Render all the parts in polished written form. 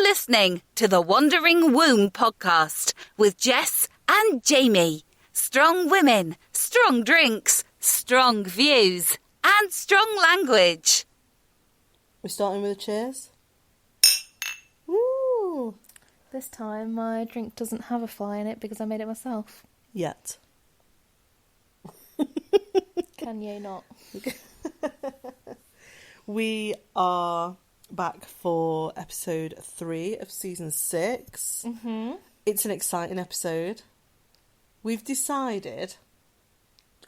listening to the Wandering Womb podcast with Jess and Jaimi. Strong women, strong drinks, strong views, and strong language. We're starting with a cheers. Woo! This time my drink doesn't have a fly in it because I made it myself. Yet. Kanye not. We are back for episode 3 of season 6. Mm-hmm. It's an exciting episode. We've decided,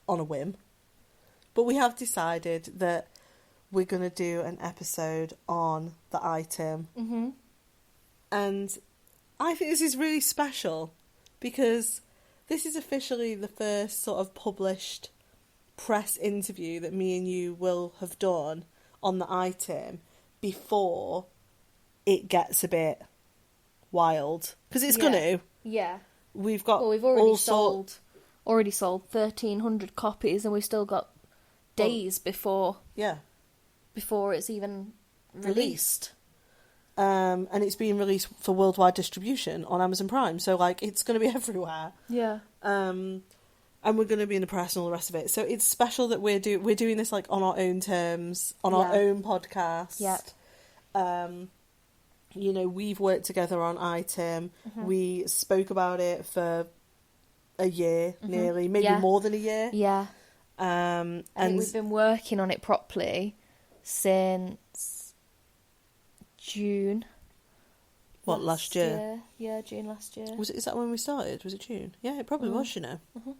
on a whim, but we have decided that we're going to do an episode on the ITIM. Mm-hmm. And I think this is really special because this is officially the first sort of published press interview that me and you will have done on the ITIM before it gets a bit wild. Because it's going to. Yeah. We've got we've already sold 1,300 copies and we've still got days before it's even released. And it's being released for worldwide distribution on Amazon Prime. So, like, it's going to be everywhere. Yeah. And we're going to be in the press and all the rest of it. So it's special that we're doing this, like, on our own terms, on our own podcast. Yeah. You know, we've worked together on ITIM. Mm-hmm. We spoke about it for a year, nearly, maybe more than a year. Yeah. And we've been working on it properly since June. What, last year? Yeah, June last year. Is that when we started? Was it June? Yeah, it probably was, you know. Mm-hmm.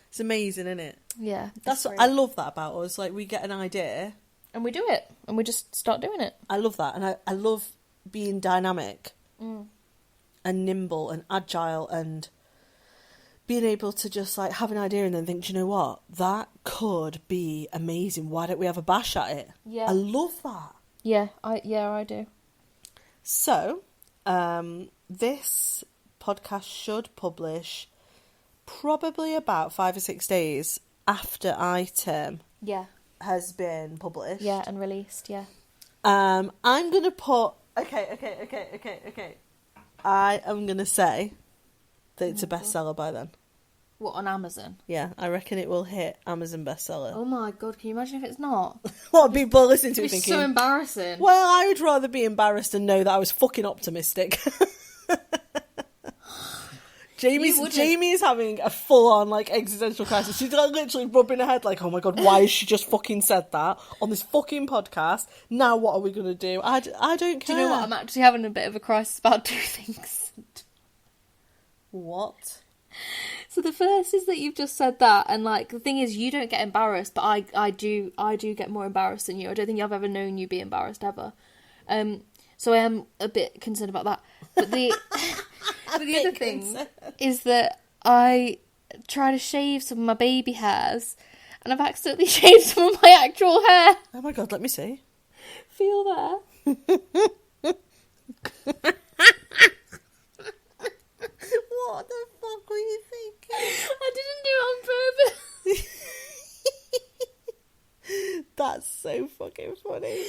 It's amazing, isn't it? Yeah. That's what I love that about us. Like, we get an idea and we do it, and we just start doing it. I love that, and I love being dynamic and nimble and agile and being able to just, like, have an idea and then think, do you know what? That could be amazing. Why don't we have a bash at it? Yeah. I love that. Yeah, I do. So, this podcast should publish probably about 5 or 6 days after ITIM has been published. Yeah, and released, yeah. I'm going to put... Okay. I am going to say that it's a bestseller by then. What, on Amazon? Yeah, I reckon it will hit Amazon bestseller. Oh my god, can you imagine if it's not? What people are listening to it It's thinking... so embarrassing. Well, I would rather be embarrassed and know that I was fucking optimistic. Jaimi is having a full-on, like, existential crisis. She's, like, literally rubbing her head like, oh my god, why has she just fucking said that on this fucking podcast? Now what are we going to do? I don't care. Do you know what? I'm actually having a bit of a crisis about 2 things. What? So the first is that you've just said that, and, like, the thing is, you don't get embarrassed, but I do get more embarrassed than you. I don't think I've ever known you be embarrassed ever. So I am a bit concerned about that. But the other thing is that I try to shave some of my baby hairs, and I've accidentally shaved some of my actual hair. Oh my god, let me see. Feel there. What the fuck were you thinking? I didn't do it on purpose. That's so fucking funny.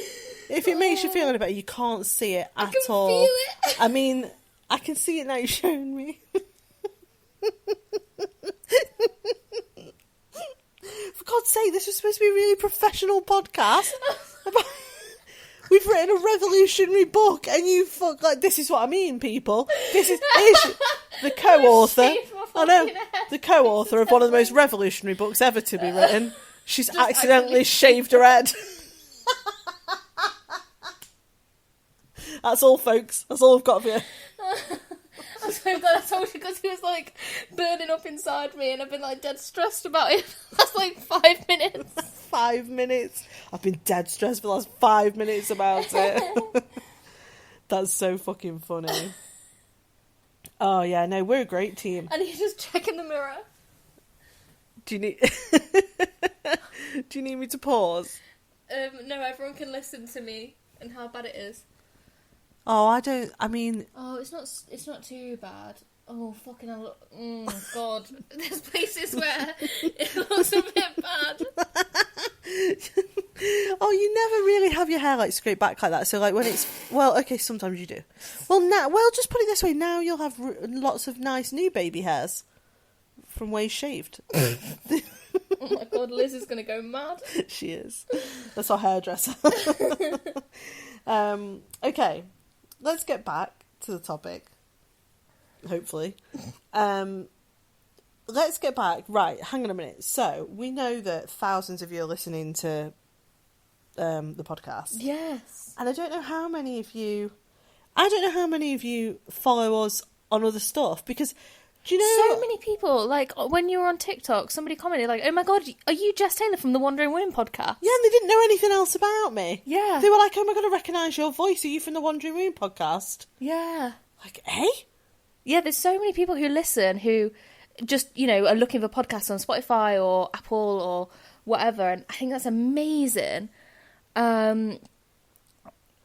If it makes you feel any better, you can't see it at all. Feel it. I mean, I can see it now you're showing me. For God's sake, this was supposed to be a really professional podcast. We've written a revolutionary book, and you fuck like this is what I mean, people. This is the co-author. I know the co-author of one of the most revolutionary books ever to be written. She's accidentally shaved her head. That's all, folks. That's all I've got for you. I'm so glad I told you because he was like burning up inside me and I've been like dead stressed about it. That's like 5 minutes. 5 minutes. I've been dead stressed for the last 5 minutes about it. That's so fucking funny. Oh yeah, no, we're a great team. And you just check in the mirror. Do you need... Do you need me to pause? No, everyone can listen to me and how bad it is. Oh, I mean... Oh, it's not too bad. Oh, fucking hell. God. There's places where it looks a bit bad. Oh, you never really have your hair like straight back like that. So like when it's okay, sometimes you do. Well, just put it this way. Now you'll have lots of nice new baby hairs from ways shaved. Oh my god, Liz is gonna go mad. She is. That's our hairdresser. Okay, let's get back to the topic. Hopefully. Let's get back. Right, hang on a minute. So, we know that thousands of you are listening to the podcast. Yes. And I don't know how many of you follow us on other stuff, because do you know so many people, like when you were on TikTok, somebody commented like, "Oh my god, are you Jess Taylor from the Wandering Women podcast?" Yeah, and they didn't know anything else about me. Yeah. They were like, "Oh my god, I recognise your voice. Are you from the Wandering Women podcast?" Yeah. Like, eh? Yeah, there's so many people who listen who just, you know, are looking for podcasts on Spotify or Apple or whatever, and I think that's amazing.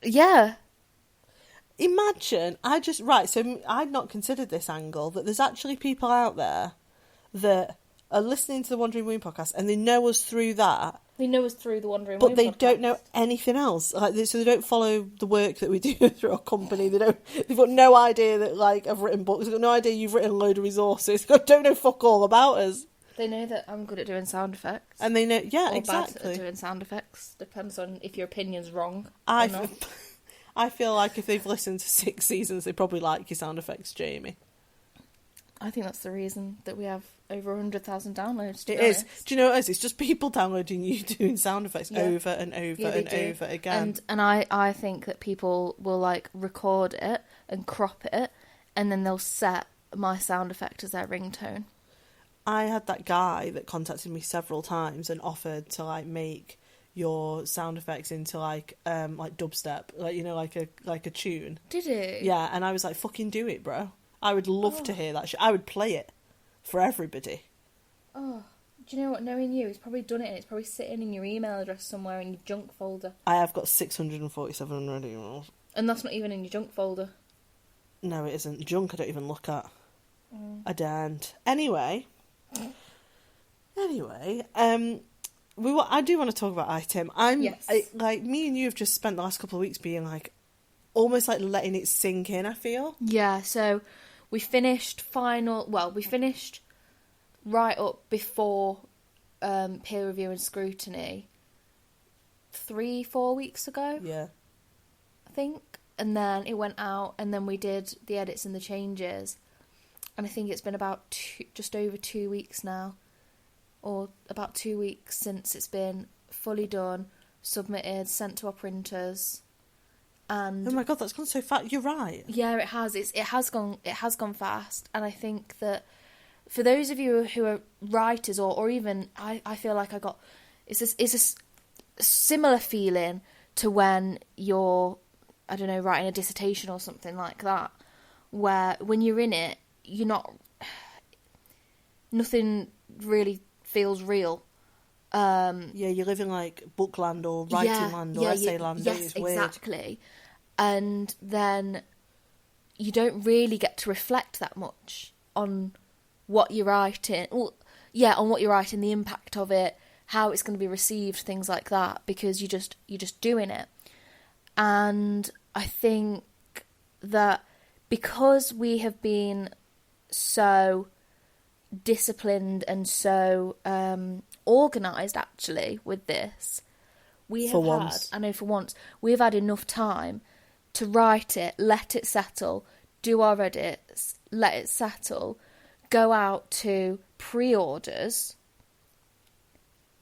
Yeah. Imagine, so I'd not considered this angle, that there's actually people out there that are listening to the Wandering Women podcast and they know us through that. They know us through the Wandering But Women they podcast. don't know anything else. So they don't follow the work that we do through our company. They've got no idea that, like, I've written books. They've got no idea you've written a load of resources. They don't know fuck all about us. They know that I'm good at doing sound effects. And they know, yeah, or exactly. bad at doing sound effects. Depends on if your opinion's wrong or I not. feel like if they've listened to 6 seasons, they probably like your sound effects, Jamie. I think that's the reason that we have over 100,000 downloads. It is. Do you know what it is? It's just people downloading you doing sound effects over and over Yeah, they and do. over again. And I think that people will like record it and crop it, and then they'll set my sound effect as their ringtone. I had that guy that contacted me several times and offered to like make your sound effects into like dubstep, like, you know, like a tune. Did it? Yeah, and I was like, fucking do it, bro. I would love to hear that shit. I would play it for everybody. Oh, do you know what? Knowing you, he's probably done it, and it's probably sitting in your email address somewhere in your junk folder. I have got 647 unread emails. And that's not even in your junk folder. No, it isn't. Junk I don't even look at. I daren't. Anyway, I do want to talk about ITIM. Yes. Like, me and you have just spent the last couple of weeks being like, almost like letting it sink in, I feel. Yeah, so we finished right up before peer review and scrutiny 3-4 weeks ago, Yeah. I think. And then it went out, and then we did the edits and the changes. And I think it's been about just over 2 weeks now, or about 2 weeks since it's been fully done, submitted, sent to our printers. And Oh my god, that's gone so fast. You're right. yeah, it has. It has gone fast, and I think that for those of you who are writers, or even I feel like it's a similar feeling to when you're, I don't know, writing a dissertation or something like that, where when you're in it, nothing really feels real. Yeah, you live in like bookland or writing land or essay land. Yes, It's weird. exactly. And then you don't really get to reflect that much on what you're writing. Well, yeah, on what you're writing, the impact of it, how it's going to be received, things like that, because you're just doing it. And I think that because we have been so disciplined and so organised, actually, with this, for once, we've had enough time to write it, let it settle, do our edits, let it settle, go out to pre-orders,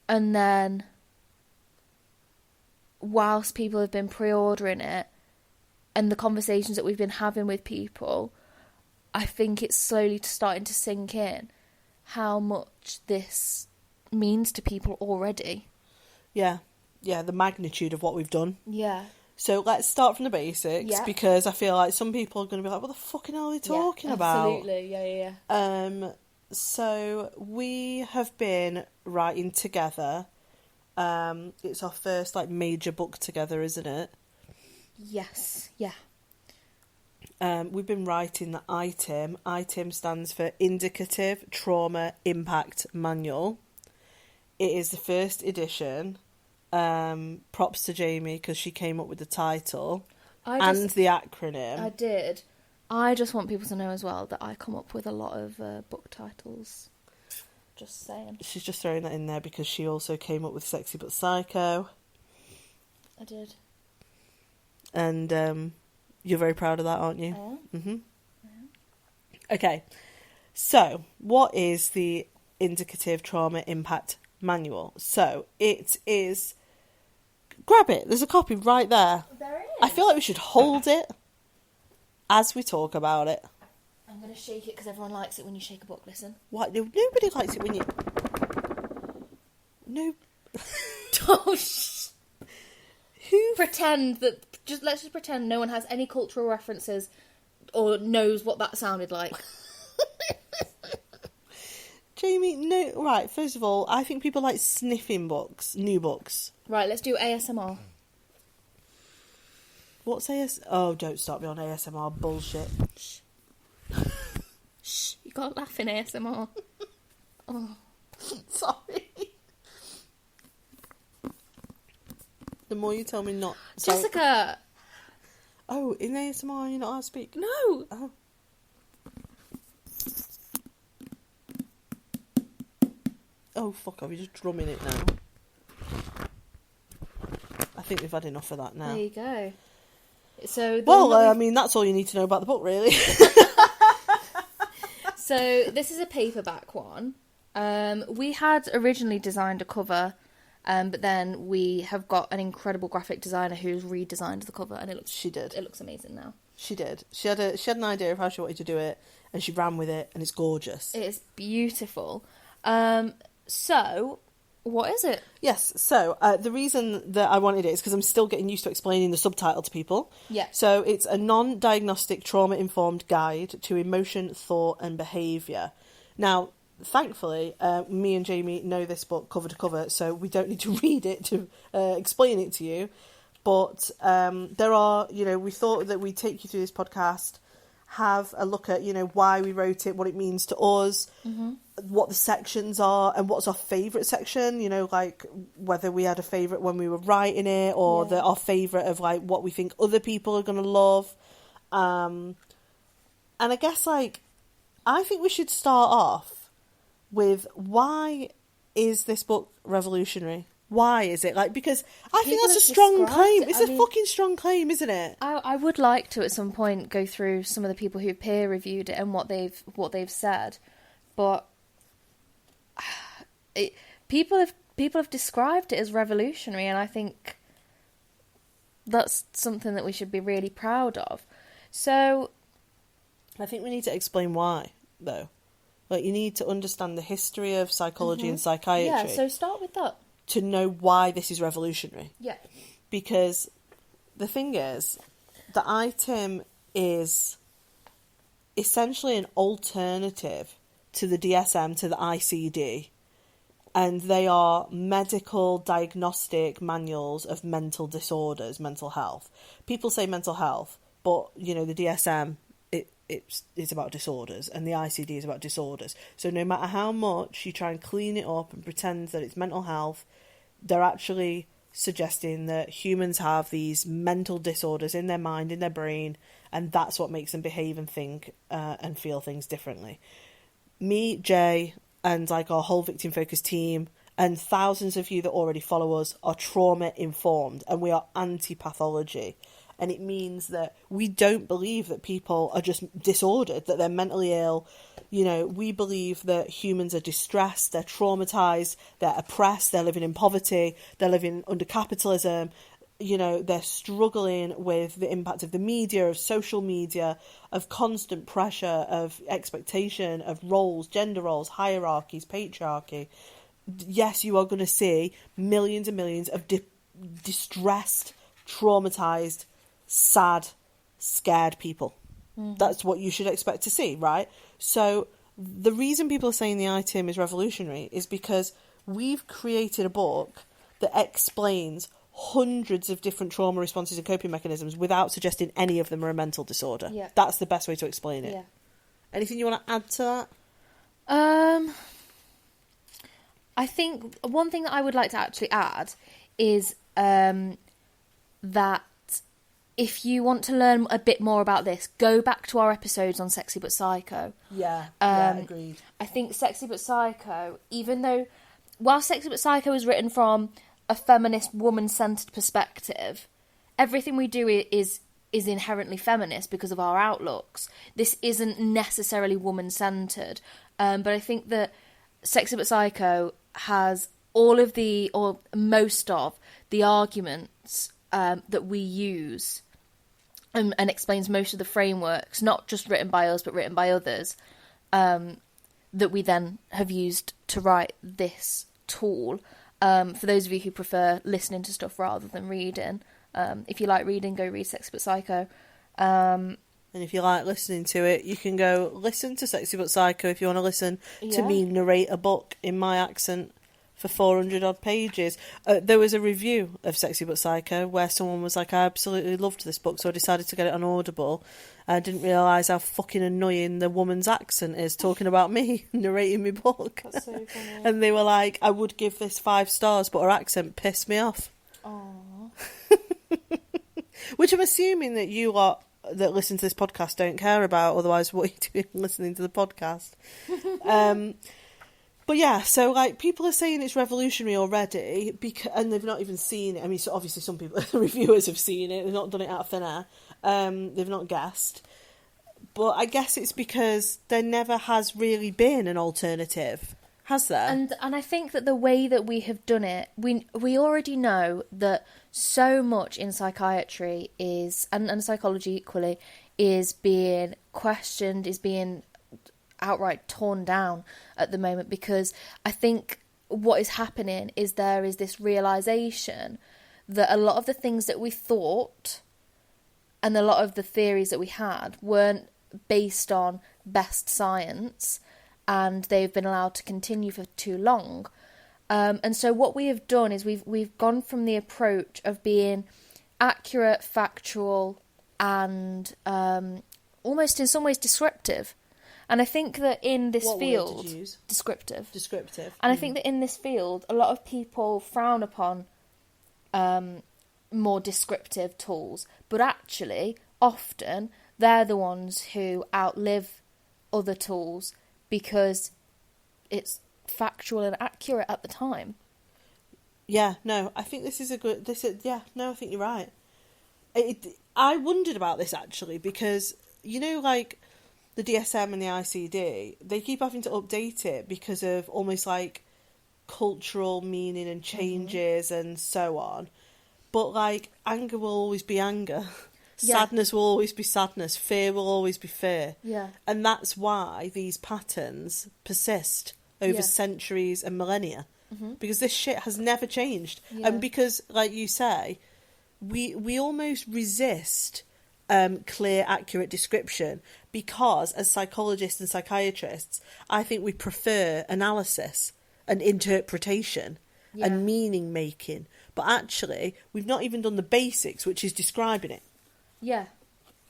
and then whilst people have been pre-ordering it and the conversations that we've been having with people, I think it's slowly starting to sink in how much this means to people already. Yeah, the magnitude of what we've done. Yeah. So let's start from the basics, Yeah. because I feel like some people are going to be like, what the fucking hell are they talking about? Absolutely, yeah. So we have been writing together. It's our first like major book together, isn't it? Yes, yeah. We've been writing the ITIM. ITIM stands for Indicative Trauma Impact Manual. It is the first edition. props to Jaimi because she came up with the title I and the acronym. I did. I just want people to know as well that I come up with a lot of book titles. Just saying. She's just throwing that in there because she also came up with Sexy But Psycho. I did. And you're very proud of that, aren't you? I am. Mm-hmm. Okay, so what is the Indicative Trauma Impact Manual? So it is... Grab it. There's a copy right there. There is. I feel like we should hold it as we talk about it. I'm going to shake it because everyone likes it when you shake a book. Listen. What? Nobody likes it when you... No. Oh, shh. Who? Pretend that... Let's just pretend no one has any cultural references or knows what that sounded like. Jaimi, no. Right, first of all, I think people like sniffing books, new books. Right, let's do ASMR. What's AS? Oh, don't start me on ASMR bullshit. Shh. Shh. You can't laugh in ASMR. Oh. Sorry. The more you tell me not... Sorry. Jessica! Oh, in ASMR you're not allowed to speak? No! Oh. Oh, fuck off, you're just drumming it now. I think we've had enough of that now. There you go. So Well, I mean, that's all you need to know about the book, really. So this is a paperback one. We had originally designed a cover, but then we have got an incredible graphic designer who's redesigned the cover, and it looks... She did. It looks amazing now. She did. She had an idea of how she wanted to do it, and she ran with it, and it's gorgeous. It is beautiful. So, what is it? Yes, so the reason that I wanted it is because I'm still getting used to explaining the subtitle to people. Yeah. So it's a non-diagnostic trauma-informed guide to emotion, thought and behaviour. Now, thankfully, me and Jaimi know this book cover to cover, so we don't need to read it to explain it to you. But there are, we thought that we'd take you through this podcast, have a look at, why we wrote it, what it means to us, what the sections are, and what's our favourite section, like whether we had a favourite when we were writing it, or our favourite of like what we think other people are going to love. And I guess I think we should start off with, why is this book revolutionary? Why is it? Because I think that's a strong claim. It's a fucking strong claim, isn't it? I would like to at some point go through some of the people who peer reviewed it and what they've said, but people have described it as revolutionary, and I think that's something that we should be really proud of. So I think we need to explain why, though. You need to understand the history of psychology and psychiatry. Yeah, so start with that. To know why this is revolutionary. Yeah. Because the thing is, the ITIM is essentially an alternative to the DSM, to the ICD. And they are medical diagnostic manuals of mental disorders, mental health. People say mental health, but, the DSM, it's about disorders, and the ICD is about disorders. So no matter how much you try and clean it up and pretend that it's mental health, they're actually suggesting that humans have these mental disorders in their mind, in their brain, and that's what makes them behave and think and feel things differently. Me, Jay, and our whole victim focused team, and thousands of you that already follow us, are trauma informed, and we are anti-pathology. And it means that we don't believe that people are just disordered, that they're mentally ill. We believe that humans are distressed, they're traumatized, they're oppressed, they're living in poverty, they're living under capitalism. They're struggling with the impact of the media, of social media, of constant pressure, of expectation, of roles, gender roles, hierarchies, patriarchy. Yes, you are going to see millions and millions of distressed, traumatized, sad, scared people. That's what you should expect to see, right? So the reason people are saying the ITIM is revolutionary is because we've created a book that explains hundreds of different trauma responses and coping mechanisms without suggesting any of them are a mental disorder. Yeah. That's the best way to explain it. Yeah. Anything you want to add to that? I think one thing that I would like to actually add is that if you want to learn a bit more about this, go back to our episodes on Sexy But Psycho. Yeah, agreed. I think Sexy But Psycho, even though, while Sexy But Psycho is written from a feminist, woman-centred perspective, everything we do is inherently feminist because of our outlooks. This isn't necessarily woman-centred, but I think that Sexy But Psycho has all of the, or most of, the arguments that we use and explains most of the frameworks, not just written by us, but written by others, that we then have used to write this tool. For those of you who prefer listening to stuff rather than reading, if you like reading, go read Sexy But Psycho. And if you like listening to it, you can go listen to Sexy But Psycho if you want to listen to me narrate a book in my accent for 400 odd pages. There was a review of Sexy But Psycho where someone was like, I absolutely loved this book, so I decided to get it on Audible. I didn't realise how fucking annoying the woman's accent is talking about me narrating my book. That's so funny. And they were like, I would give this 5 stars, but her accent pissed me off. Aww. Which I'm assuming that you lot that listen to this podcast don't care about, otherwise what are you doing listening to the podcast? But yeah, so like people are saying it's revolutionary already, and they've not even seen it. I mean, so obviously some people, reviewers have seen it, they've not done it out of thin air, they've not guessed. But I guess it's because there never has really been an alternative, has there? And I think that the way that we have done it, we already know that so much in psychiatry is, and psychology equally, is being questioned, is being outright torn down at the moment, because I think what is happening is there is this realisation that a lot of the things that we thought and a lot of the theories that we had weren't based on best science, and they've been allowed to continue for too long. And so what we have done is we've gone from the approach of being accurate, factual, and almost in some ways descriptive. And I think that in this field... What word did you use? Descriptive. Descriptive. And I think that in this field, a lot of people frown upon more descriptive tools. But actually, often, they're the ones who outlive other tools because it's factual and accurate at the time. Yeah, no, I think this is a good... I think you're right. I wondered about this, actually, because, you know, like... the DSM and the ICD, they keep having to update it because of almost like cultural meaning and changes and so on. But like anger will always be anger. Yeah. Sadness will always be sadness. Fear will always be fear. Yeah. And that's why these patterns persist over centuries and millennia. Mm-hmm. Because this shit has never changed. Yeah. And because, like you say, we almost resist clear, accurate description because, as psychologists and psychiatrists, I think we prefer analysis and interpretation and meaning making. But actually, we've not even done the basics, which is describing it. Yeah.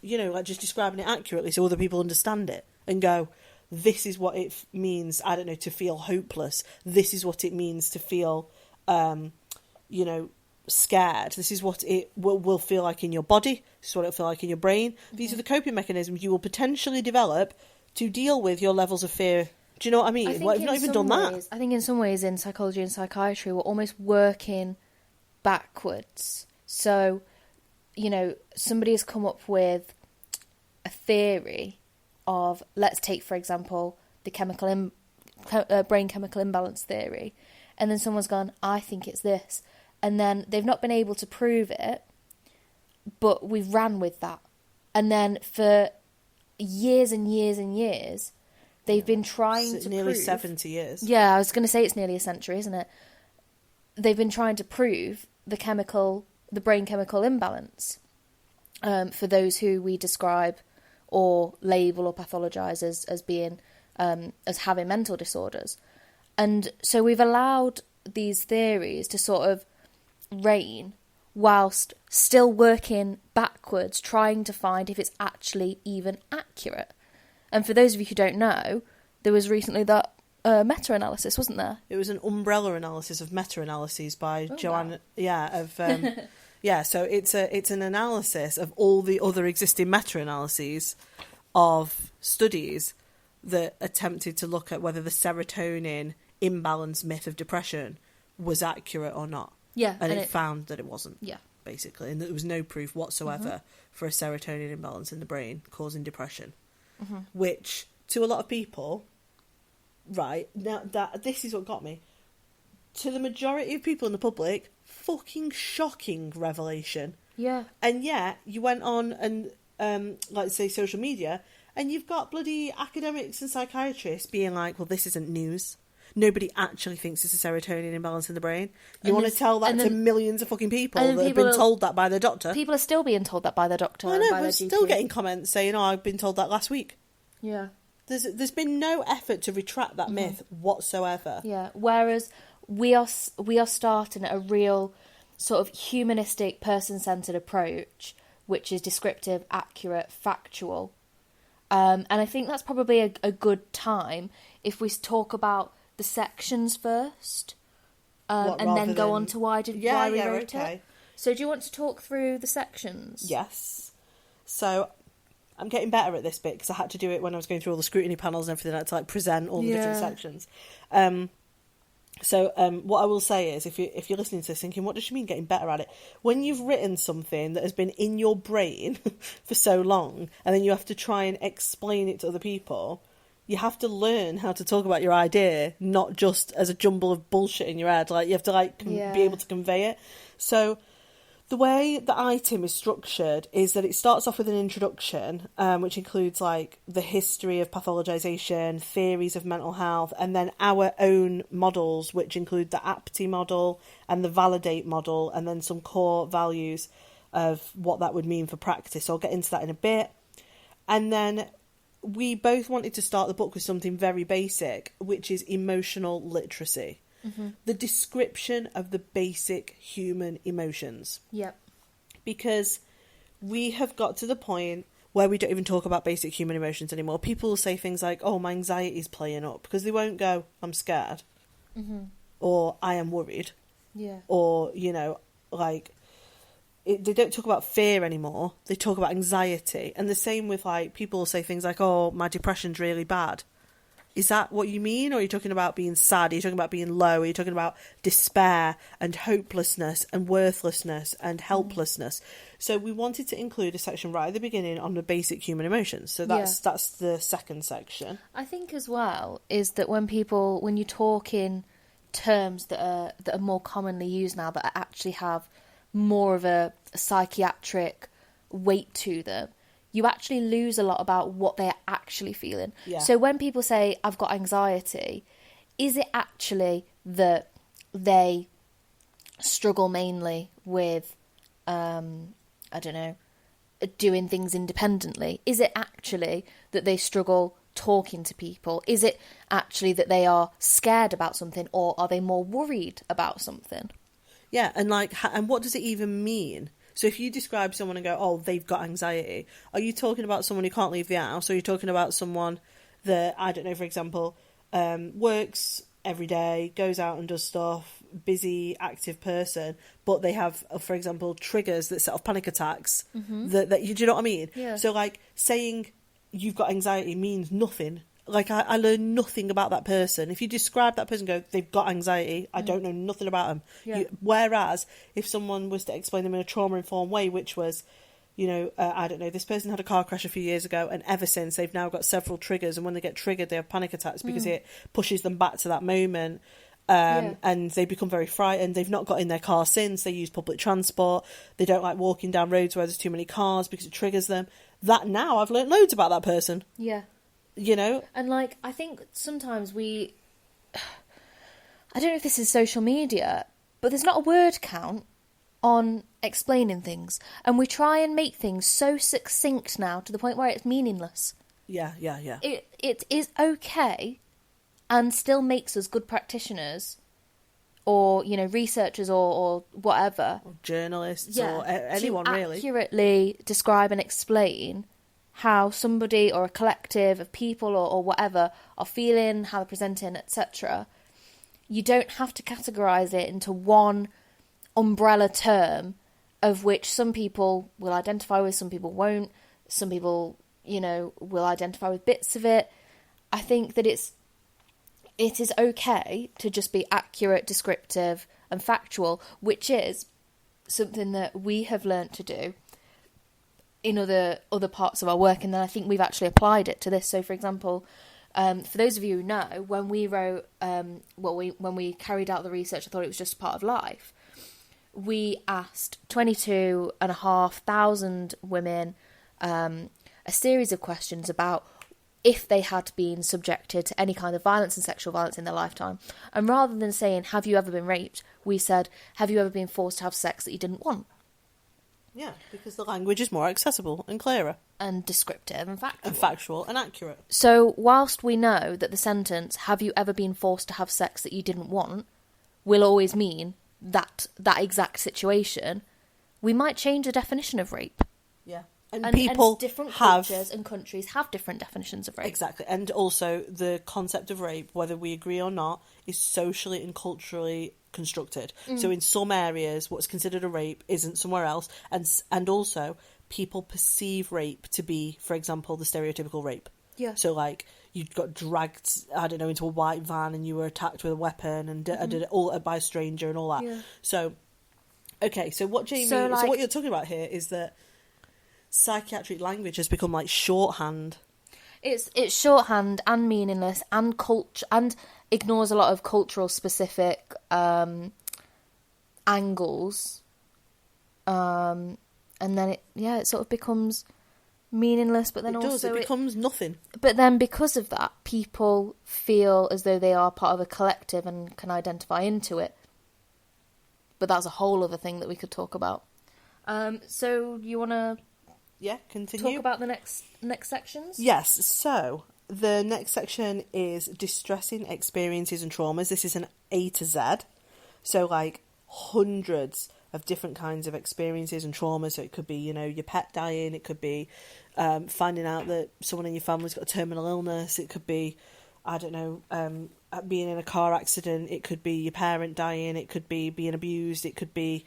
You know, like just describing it accurately so other people understand it and go, this is what it means, I don't know, to feel hopeless. This is what it means to feel, scared. This is what it will feel like in your body. This is what it'll feel like in your brain. Mm-hmm. These are the coping mechanisms you will potentially develop to deal with your levels of fear. Do you know what I mean? We've not even done that. I think in some ways in psychology and psychiatry we're almost working backwards. So, you know, somebody has come up with a theory of, let's take for example the brain chemical imbalance theory, and then someone's gone, I think it's this. And then they've not been able to prove it, but we've ran with that. And then for years and years and years, they've been trying to nearly prove... 70 years. Yeah, I was going to say it's nearly a century, isn't it? They've been trying to prove the brain chemical imbalance for those who we describe or label or pathologise as being, as having mental disorders. And so we've allowed these theories to sort of reign whilst still working backwards, trying to find if it's actually even accurate. And for those of you who don't know, there was recently that meta-analysis, wasn't there? It was an umbrella analysis of meta-analyses by Joanne. Wow. Yeah, so it's an analysis of all the other existing meta-analyses of studies that attempted to look at whether the serotonin imbalance myth of depression was accurate or not. Yeah. And it found that it wasn't. Yeah. Basically, and that there was no proof whatsoever for a serotonin imbalance in the brain causing depression, which to a lot of people, right now, that this is what got me. To the majority of people in the public, fucking shocking revelation. Yeah. And yet you went on and like say social media, and you've got bloody academics and psychiatrists being like, well, this isn't news. Nobody actually thinks it's a serotonin imbalance in the brain. You want to tell that to millions of fucking people that have been told that by their doctor. People are still being told that by their doctor. I know, by we're their still GP. getting comments saying, oh, I've been told that last week. Yeah. There's been no effort to retract that myth whatsoever. Yeah. Whereas we are starting at a real sort of humanistic, person-centered approach, which is descriptive, accurate, factual. And I think that's probably a good time if we talk about the sections first, and then go on to why we wrote it. So do you want to talk through the sections? Yes. So I'm getting better at this bit because I had to do it when I was going through all the scrutiny panels and everything. I had to like present all the different sections. So what I will say is, if you're listening to this thinking, what does she mean getting better at it? When you've written something that has been in your brain for so long, and then you have to try and explain it to other people, you have to learn how to talk about your idea, not just as a jumble of bullshit in your head. Like, you have to be able to convey it. So the way the ITIM is structured is that it starts off with an introduction, which includes like the history of pathologization, theories of mental health, and then our own models, which include the Ep3 model and the validate model, and then some core values of what that would mean for practice. So I'll get into that in a bit. And then we both wanted to start the book with something very basic, which is emotional literacy. The description of the basic human emotions. Yep. Because we have got to the point where we don't even talk about basic human emotions anymore. People will say things like, oh, my anxiety's playing up, because they won't go, I'm scared, or I am worried, or, you know, like, they don't talk about fear anymore. They talk about anxiety. And the same with, like, people will say things like, oh, my depression's really bad. Is that what you mean? Or are you talking about being sad? Are you talking about being low? Are you talking about despair and hopelessness and worthlessness and helplessness? So we wanted to include a section right at the beginning on the basic human emotions. So that's the second section. I think as well is that when you talk in terms that are more commonly used now, that actually have more of a psychiatric weight to them, you actually lose a lot about what they're actually feeling. Yeah. So when people say, I've got anxiety, is it actually that they struggle mainly with, I don't know, doing things independently? Is it actually that they struggle talking to people? Is it actually that they are scared about something, or are they more worried about something? Yeah, and and what does it even mean? So if you describe someone and go, oh, they've got anxiety, are you talking about someone who can't leave the house? Or are you talking about someone that, I don't know, for example, works every day, goes out and does stuff, busy, active person, but they have, for example, triggers that set off panic attacks? That you do you know what I mean? Yeah. So, like, saying you've got anxiety means nothing. Like, I learn nothing about that person. If you describe that person, go, they've got anxiety, I don't know nothing about them. Yeah. Whereas, if someone was to explain them in a trauma-informed way, which was, you know, I don't know, this person had a car crash a few years ago, and ever since, they've now got several triggers, and when they get triggered, they have panic attacks because it pushes them back to that moment, and they become very frightened. They've not got in their car since, they use public transport, they don't like walking down roads where there's too many cars because it triggers them. That now, I've learnt loads about that person. Yeah. You know? And, like, I think sometimes I don't know if this is social media, but there's not a word count on explaining things. And we try and make things so succinct now to the point where it's meaningless. Yeah. It is okay and still makes us good practitioners or, you know, researchers or whatever. Or journalists or anyone, to really. accurately describe and explain how somebody or a collective of people or whatever are feeling, how they're presenting, etc., you don't have to categorise it into one umbrella term of which some people will identify with, some people won't, some people, you know, will identify with bits of it. I think that it is okay to just be accurate, descriptive and factual, which is something that we have learnt to do in other parts of our work, and then I think we've actually applied it to this. So, for example, for those of you who know, when we wrote, when we carried out the research, I thought it was just part of life. We asked 22,500 women a series of questions about if they had been subjected to any kind of violence and sexual violence in their lifetime. And rather than saying, have you ever been raped, we said, have you ever been forced to have sex that you didn't want? Yeah, because the language is more accessible and clearer. And descriptive and factual. And factual and accurate. So whilst we know that the sentence, have you ever been forced to have sex that you didn't want, will always mean that exact situation, we might change the definition of rape. Yeah. And people different cultures and countries have different definitions of rape. Exactly. And also the concept of rape, whether we agree or not, is socially and culturally constructed. So in some areas, what's considered a rape isn't somewhere else. And also, people perceive rape to be, for example, the stereotypical rape. Yeah. So, like, you got dragged, I don't know, into a white van and you were attacked with a weapon and did it all by a stranger and all that. Yeah. So, okay, so what Jaimi... So what you're talking about here is that psychiatric language has become like shorthand. It's shorthand and meaningless and and ignores a lot of cultural specific angles, and then it sort of becomes meaningless. But then it becomes nothing. But then because of that, people feel as though they are part of a collective and can identify into it. But that's a whole other thing that we could talk about. So you want to? Yeah, continue. Talk about the next sections? Yes, so the next section is distressing experiences and traumas. This is an A to Z. So, like, hundreds of different kinds of experiences and traumas. So it could be, you know, your pet dying. It could be finding out that someone in your family's got a terminal illness. It could be, I don't know, being in a car accident. It could be your parent dying. It could be being abused. It could be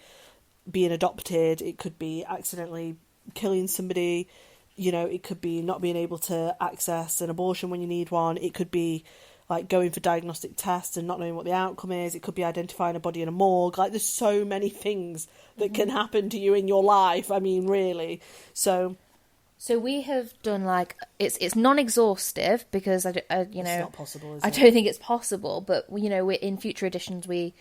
being adopted. It could be accidentally killing somebody, you know, it could be not being able to access an abortion when you need one. It could be like going for diagnostic tests and not knowing what the outcome is. It could be identifying a body in a morgue. Like, there's so many things that can happen to you in your life. I mean, really. So we have done, like, it's non-exhaustive because it's not possible, is it? I don't think it's possible, but you know, in future editions we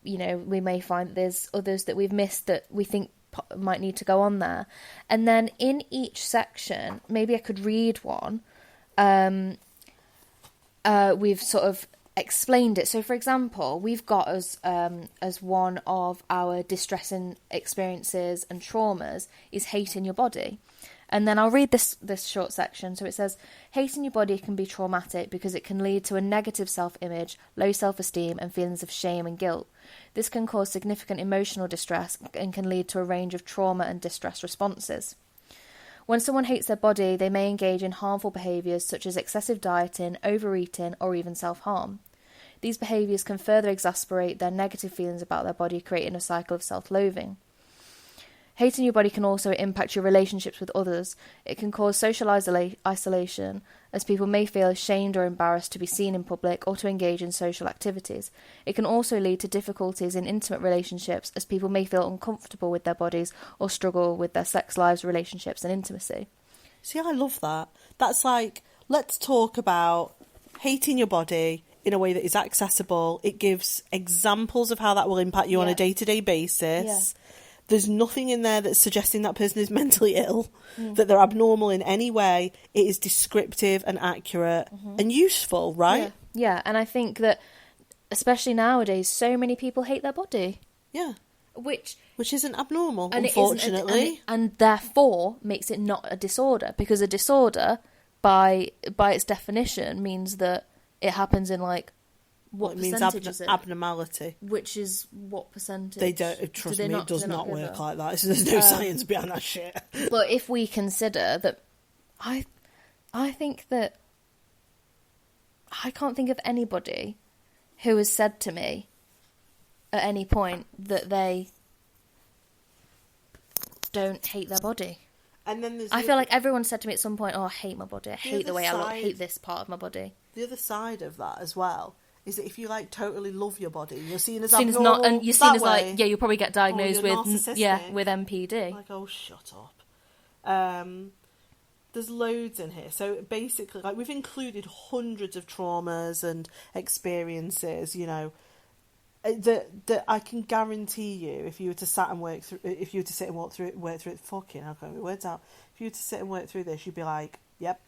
may find that there's others that we've missed that we think might need to go on there. And then in each section, maybe I could read one, we've sort of explained it. So for example, we've got as one of our distressing experiences and traumas is hating your body. And then I'll read this short section. So it says, hating your body can be traumatic because it can lead to a negative self-image, low self-esteem and feelings of shame and guilt. This can cause significant emotional distress and can lead to a range of trauma and distress responses. When someone hates their body, they may engage in harmful behaviours such as excessive dieting, overeating or even self-harm. These behaviours can further exacerbate their negative feelings about their body, creating a cycle of self-loathing. Hating your body can also impact your relationships with others. It can cause social isolation, as people may feel ashamed or embarrassed to be seen in public or to engage in social activities. It can also lead to difficulties in intimate relationships, as people may feel uncomfortable with their bodies or struggle with their sex lives, relationships and intimacy. See, I love that. That's like, let's talk about hating your body in a way that is accessible. It gives examples of how that will impact you on a day-to-day basis. Yeah. There's nothing in there that's suggesting that person is mentally ill, that they're abnormal in any way. It is descriptive and accurate and useful, right? Yeah, and I think that, especially nowadays, so many people hate their body. Yeah. Which isn't abnormal, unfortunately. And therefore makes it not a disorder, because a disorder, by its definition, means that it happens in, like, what percentage is it? Abnormality. Which is what percentage? They don't, trust me, it does not work like that. So there's no science behind that shit. But if we consider that I think that I can't think of anybody who has said to me at any point that they don't hate their body. And then there's I feel like everyone said to me at some point, "Oh, I hate my body. I hate the way I look. I hate this part of my body." The other side of that as well is that if you like totally love your body, you're seen as Seen as abnormal. not, and you're seen as like, yeah, you'll probably get diagnosed with with MPD. Like, oh, shut up. There's loads in here. So basically, like, we've included hundreds of traumas and experiences, you know, that I can guarantee you, if you were to sit and work through it, fucking, I'll get my words out. If you were to sit and work through this, you'd be like, yep.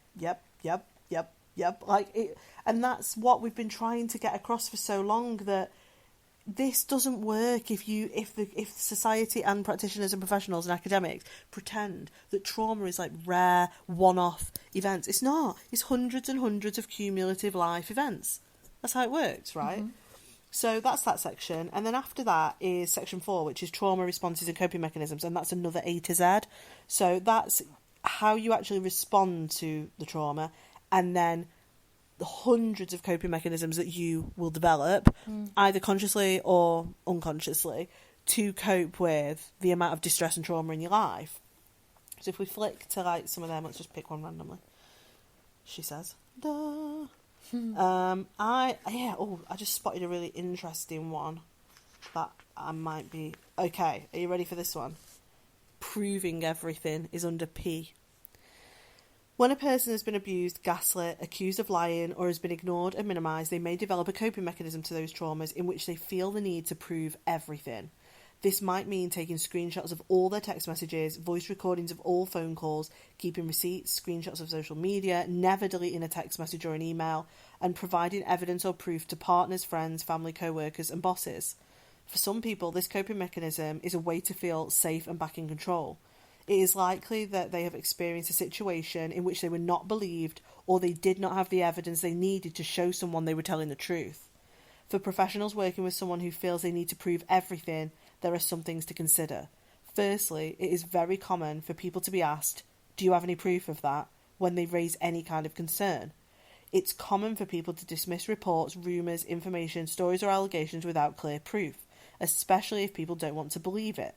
Like it, and that's what we've been trying to get across for so long, that this doesn't work if society and practitioners and professionals and academics pretend that trauma is like rare one-off events. It's not. It's hundreds and hundreds of cumulative life events. That's how it works, right? Mm-hmm. So that's that section. And then after that is section 4, which is trauma responses and coping mechanisms, and that's another A to Z. So that's how you actually respond to the trauma, and then the hundreds of coping mechanisms that you will develop, either consciously or unconsciously, to cope with the amount of distress and trauma in your life. So if we flick to like some of them, let's just pick one randomly. She says, duh. I just spotted a really interesting one that I might be... Okay, are you ready for this one? Proving everything is under P. When a person has been abused, gaslit, accused of lying, or has been ignored and minimised, they may develop a coping mechanism to those traumas in which they feel the need to prove everything. This might mean taking screenshots of all their text messages, voice recordings of all phone calls, keeping receipts, screenshots of social media, never deleting a text message or an email, and providing evidence or proof to partners, friends, family, co-workers and bosses. For some people, this coping mechanism is a way to feel safe and back in control. It is likely that they have experienced a situation in which they were not believed, or they did not have the evidence they needed to show someone they were telling the truth. For professionals working with someone who feels they need to prove everything, there are some things to consider. Firstly, it is very common for people to be asked, "Do you have any proof of that?" when they raise any kind of concern. It's common for people to dismiss reports, rumours, information, stories or allegations without clear proof, especially if people don't want to believe it.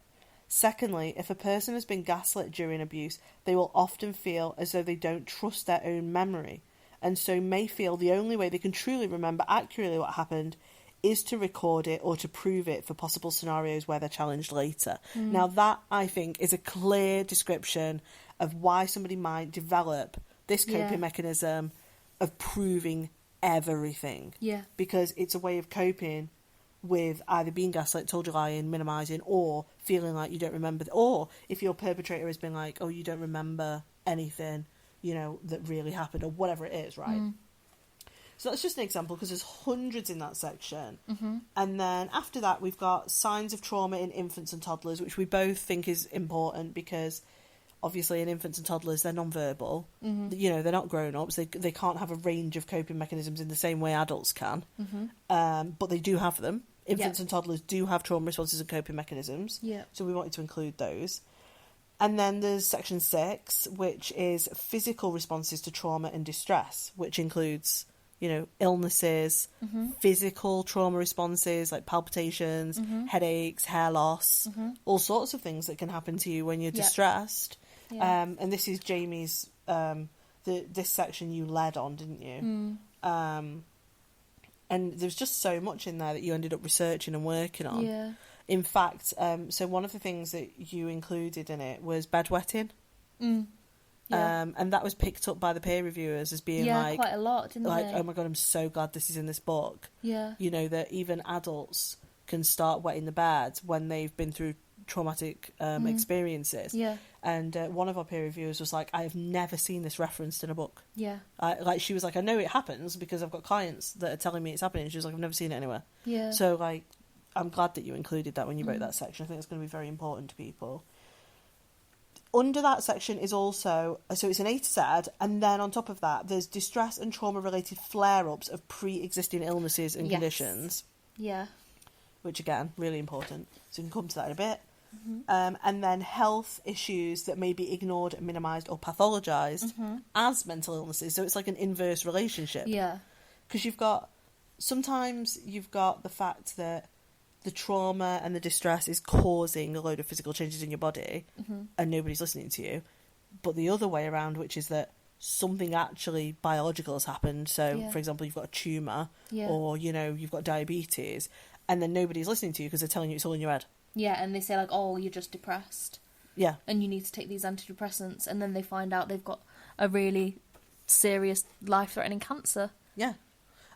Secondly, if a person has been gaslit during abuse, they will often feel as though they don't trust their own memory, and so may feel the only way they can truly remember accurately what happened is to record it or to prove it for possible scenarios where they're challenged later. Now that, I think, is a clear description of why somebody might develop this coping mechanism of proving everything. Yeah. Because it's a way of coping with either being gaslit, told you're lying, minimising, or feeling like you don't remember, or if your perpetrator has been like, oh, you don't remember anything, you know, that really happened, or whatever it is, right? So that's just an example, because there's hundreds in that section. And then after that, we've got signs of trauma in infants and toddlers, which we both think is important, because obviously in infants and toddlers, they're non-verbal. You know, they're not grown-ups. They can't have a range of coping mechanisms in the same way adults can. But they do have them. Infants and toddlers do have trauma responses and coping mechanisms. So we wanted to include those. And then there's section 6, which is physical responses to trauma and distress, which includes, you know, illnesses, physical trauma responses like palpitations, headaches, hair loss, all sorts of things that can happen to you when you're distressed. And this is Jamie's, this section you led on, didn't you? And there's just so much in there that you ended up researching and working on. In fact, so one of the things that you included in it was bedwetting. And that was picked up by the peer reviewers as being like... quite a lot, didn't they? Oh my God, I'm so glad this is in this book. You know, that even adults can start wetting the bed when they've been through traumatic experiences. And one of our peer reviewers was like, I have never seen this referenced in a book. Like, she was like, I know it happens because I've got clients that are telling me it's happening. She was like, I've never seen it anywhere. So, like, I'm glad that you included that when you wrote that section. I think it's going to be very important to people. Under that section is also, so it's an A to Z, and then on top of that, there's distress and trauma-related flare-ups of pre-existing illnesses and conditions. Which, again, really important. So we can come to that in a bit. and then health issues that may be ignored, minimised or pathologised as mental illnesses. So it's like an inverse relationship. Yeah. Because sometimes you've got the fact that the trauma and the distress is causing a load of physical changes in your body and nobody's listening to you. But the other way around, which is that something actually biological has happened. So, for example, you've got a tumour or, you've got diabetes and then nobody's listening to you because they're telling you it's all in your head. Yeah, and they say, like, oh, you're just depressed. Yeah. And you need to take these antidepressants. And then they find out they've got a really serious life-threatening cancer. Yeah.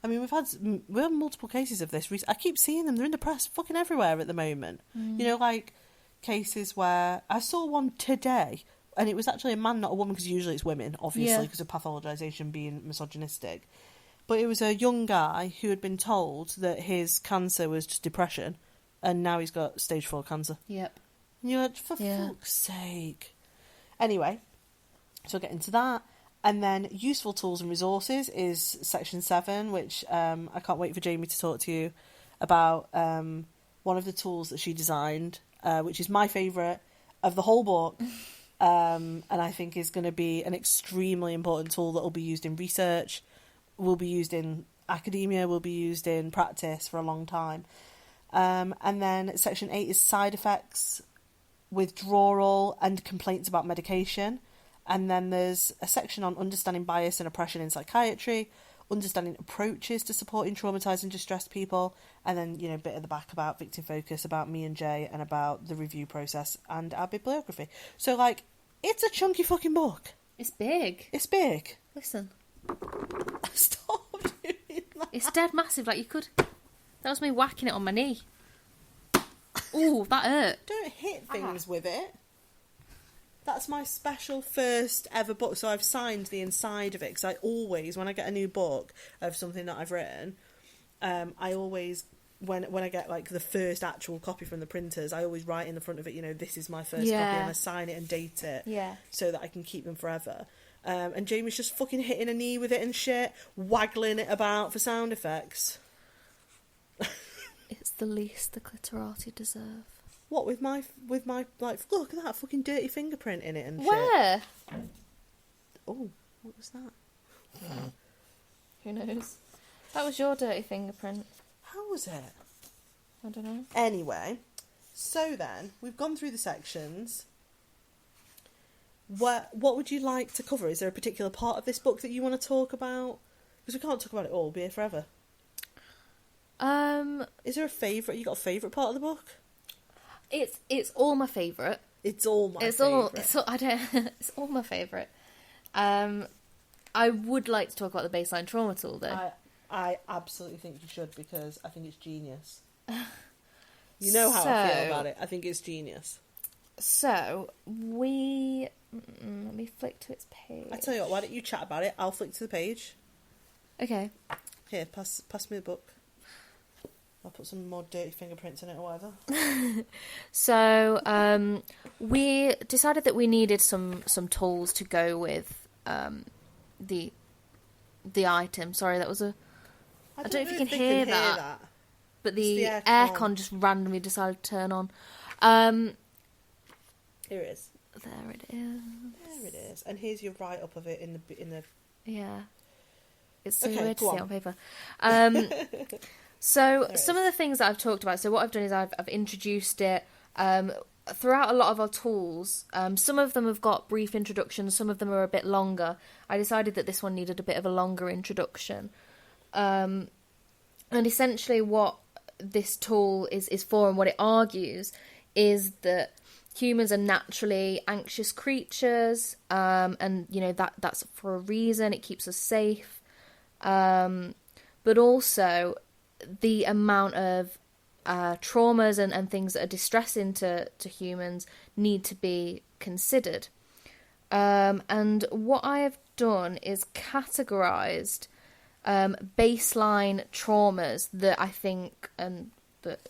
I mean, we have multiple cases of this. I keep seeing them. They're in the press fucking everywhere at the moment. Like cases where... I saw one today, and it was actually a man, not a woman, because usually it's women, obviously, because of pathologisation being misogynistic. But it was a young guy who had been told that his cancer was just depression, and now he's got stage 4 cancer. Yep. And you're like, for fuck's sake. Anyway, so I'll get into that. And then useful tools and resources is section 7, which I can't wait for Jaimi to talk to you about one of the tools that she designed, which is my favourite of the whole book, and I think is going to be an extremely important tool that will be used in research, will be used in academia, will be used in practice for a long time. And then section 8 is side effects, withdrawal and complaints about medication. And then there's a section on understanding bias and oppression in psychiatry, understanding approaches to supporting traumatised and distressed people, and then, a bit at the back about victim focus, about me and Jay, and about the review process and our bibliography. So, it's a chunky fucking book. It's big. It's big. Listen. Stop doing that. It's dead massive. Like, you could... That was me whacking it on my knee. Ooh, that hurt. Don't hit things with it. That's my special first ever book. So I've signed the inside of it, because I always, when I get a new book of something that I've written, I always, when I get the first actual copy from the printers, I always write in the front of it, this is my first copy, and I sign it and date it, so that I can keep them forever. And Jamie's just fucking hitting a knee with it and shit, waggling it about for sound effects. It's the least the clitorati deserve. What, with my look at that fucking dirty fingerprint in it and shit. Where? Oh, what was that? Who knows? That was your dirty fingerprint. How was it? I don't know. Anyway, so then, we've gone through the sections. What would you like to cover? Is there a particular part of this book that you want to talk about? Because we can't talk about it all, we'll be here forever. Is there a favourite? You got a favourite part of the book? It's all my favourite. It's all my favourite. It's all my favourite. I would like to talk about the baseline trauma tool, though. I absolutely think you should, because I think it's genius. You know how I feel about it. I think it's genius. So, let me flick to its page. I tell you what, why don't you chat about it? I'll flick to the page. Okay. Here, pass me the book. I'll put some more dirty fingerprints in it or whatever. So, we decided that we needed some tools to go with the item. Sorry, that was a... I don't know if you can hear that. But the aircon just randomly decided to turn on. Here it is. There it is. There it is. And here's your write-up of it in the... Yeah. It's so okay, weird to see on. it on paper. So some of the things that I've talked about, so what I've done is I've introduced it throughout a lot of our tools. Some of them have got brief introductions, some of them are a bit longer. I decided that this one needed a bit of a longer introduction. And essentially what this tool is for, and what it argues, is that humans are naturally anxious creatures, and that's for a reason. It keeps us safe, but also the amount of traumas and things that are distressing to humans need to be considered. And what I have done is categorised baseline traumas that I think, and that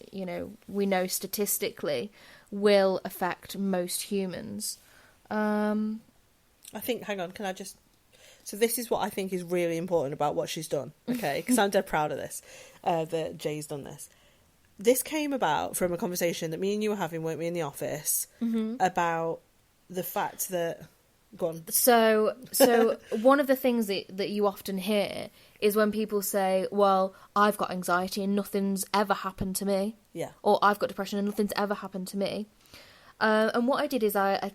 we know statistically, will affect most humans. I think, hang on, can I just... So this is what I think is really important about what she's done, okay? Because I'm dead proud of this, that Jay's done this. this came about from a conversation that me and you were having, weren't we, in the office, about the fact that... Go on. So one of the things that you often hear is when people say, well, I've got anxiety and nothing's ever happened to me. Yeah. Or I've got depression and nothing's ever happened to me. And what I did is I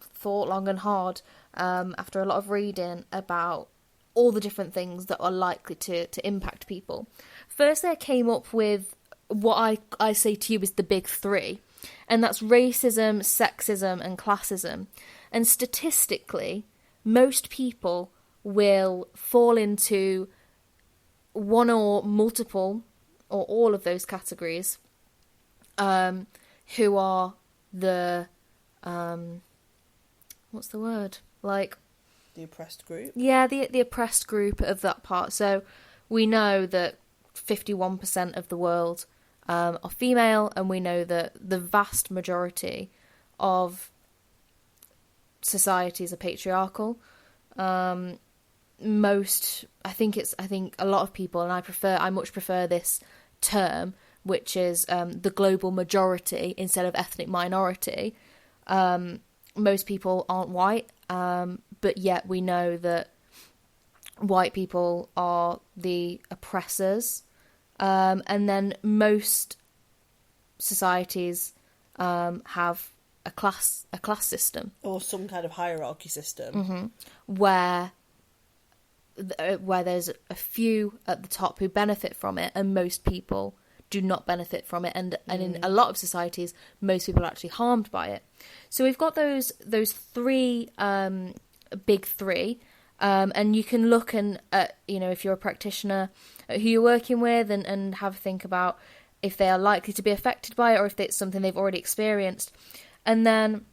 thought long and hard after a lot of reading about all the different things that are likely to impact people. Firstly, I came up with what I say to you is the big three, and that's racism, sexism, and classism. And statistically, most people will fall into one or multiple or all of those categories, who are the what's the word? Like the oppressed group? Yeah, the oppressed group of that part. So we know that 51% of the world are female, and we know that the vast majority of societies are patriarchal. I think a lot of people, and I much prefer this term, which is the global majority instead of ethnic minority. Most people aren't white, but yet we know that white people are the oppressors. And then most societies have a class system, or some kind of hierarchy system, where there's a few at the top who benefit from it, and most people do not benefit from it, and in a lot of societies, most people are actually harmed by it. So we've got those three big three, and you can look at if you're a practitioner, at who you're working with, and have a think about if they are likely to be affected by it, or if it's something they've already experienced. And then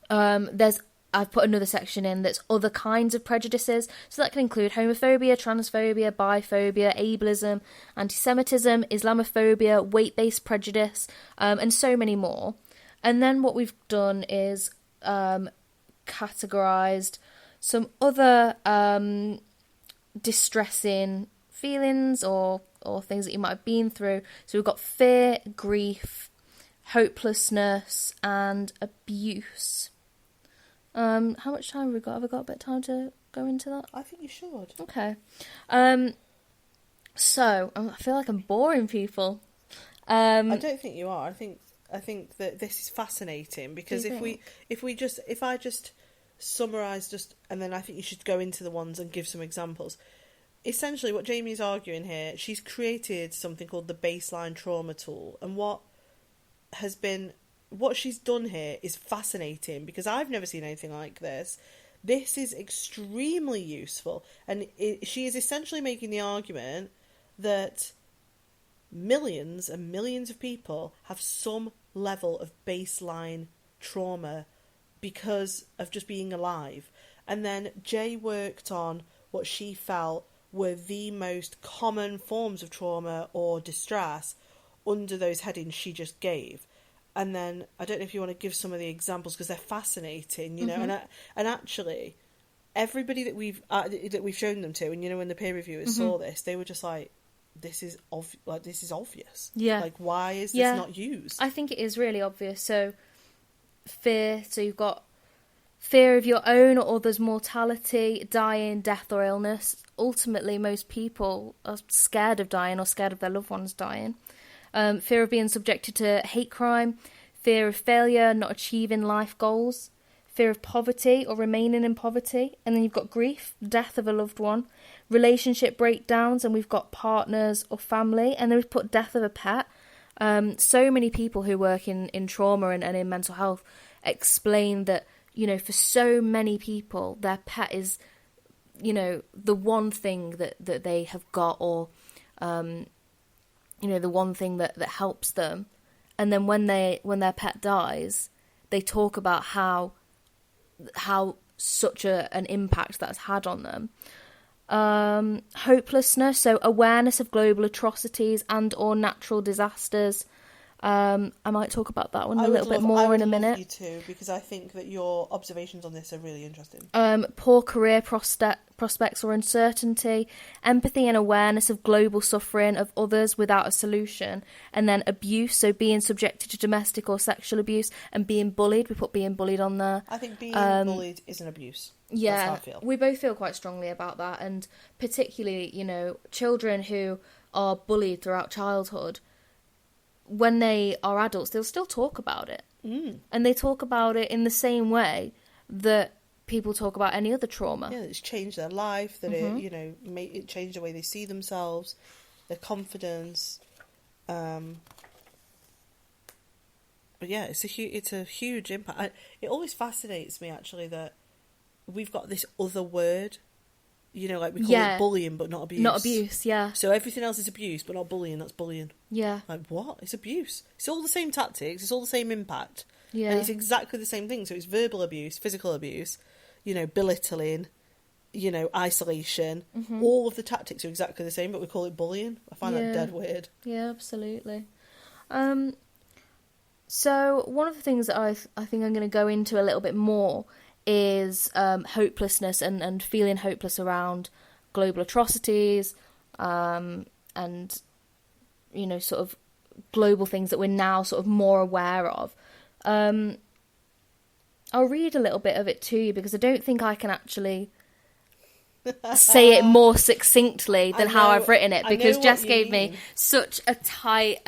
I've put another section in that's other kinds of prejudices. So that can include homophobia, transphobia, biphobia, ableism, anti-Semitism, Islamophobia, weight-based prejudice, and so many more. And then what we've done is categorised some other distressing feelings or things that you might have been through. So we've got fear, grief, hopelessness, and abuse. How much time have we got? Have we got a bit of time to go into that? I think you should. Okay. So I feel like I'm boring people. I don't think you are. I think that this is fascinating, because if I just summarise and then I think you should go into the ones and give some examples. Essentially, what Jamie's arguing here, she's created something called the baseline trauma tool, and what she's done here is fascinating, because I've never seen anything like this. This is extremely useful, and she is essentially making the argument that millions and millions of people have some level of baseline trauma because of just being alive. And then Jay worked on what she felt were the most common forms of trauma or distress under those headings she just gave. And then I don't know if you want to give some of the examples, because they're fascinating, you know. And actually, everybody that we've shown them to, and when the peer reviewers saw this, they were just like, "This is obvious. Yeah. Like, why is this not used?" I think it is really obvious. So, fear. So you've got fear of your own or others' mortality, dying, death, or illness. Ultimately, most people are scared of dying or scared of their loved ones dying. Fear of being subjected to hate crime, fear of failure, not achieving life goals, fear of poverty or remaining in poverty, and then you've got grief, death of a loved one, relationship breakdowns, and we've got partners or family, and then we've put death of a pet. So many people who work in trauma and in mental health explain that, for so many people, their pet is, the one thing that they have got, or the one thing that helps them. And then when their pet dies, they talk about how such an impact that's had on them. Hopelessness, so awareness of global atrocities and or natural disasters. I might talk about that one a little bit more in a minute. I would love you too, because I think that your observations on this are really interesting. Poor career prospects, prospects or uncertainty, empathy and awareness of global suffering of others without a solution, and then abuse, so being subjected to domestic or sexual abuse, and being bullied. We put being bullied on there. I think being bullied is an abuse. Yeah, that's how I feel. We both feel quite strongly about that, and particularly, you know, children who are bullied throughout childhood, when they are adults, they'll still talk about it. And they talk about it in the same way that people talk about any other trauma. Yeah, it's changed their life, that it, you know, it changed the way they see themselves, their confidence. But yeah, it's a huge impact. It always fascinates me, actually, that we've got this other word, you know, like we call it bullying, but not abuse. Not abuse, yeah. So everything else is abuse, but not bullying. That's bullying. Yeah. Like, what? It's abuse. It's all the same tactics. It's all the same impact. Yeah. And it's exactly the same thing. So it's verbal abuse, physical abuse, you know, belittling, you know, isolation. All of the tactics are exactly the same, but we call it bullying. I find that dead weird. Yeah, absolutely. So one of the things that I think I'm going to go into a little bit more is hopelessness and feeling hopeless around global atrocities, and, you know, sort of global things that we're now sort of more aware of. I'll read a little bit of it to you because I don't think I can actually say it more succinctly than how I've written it, because Jess gave me such a tight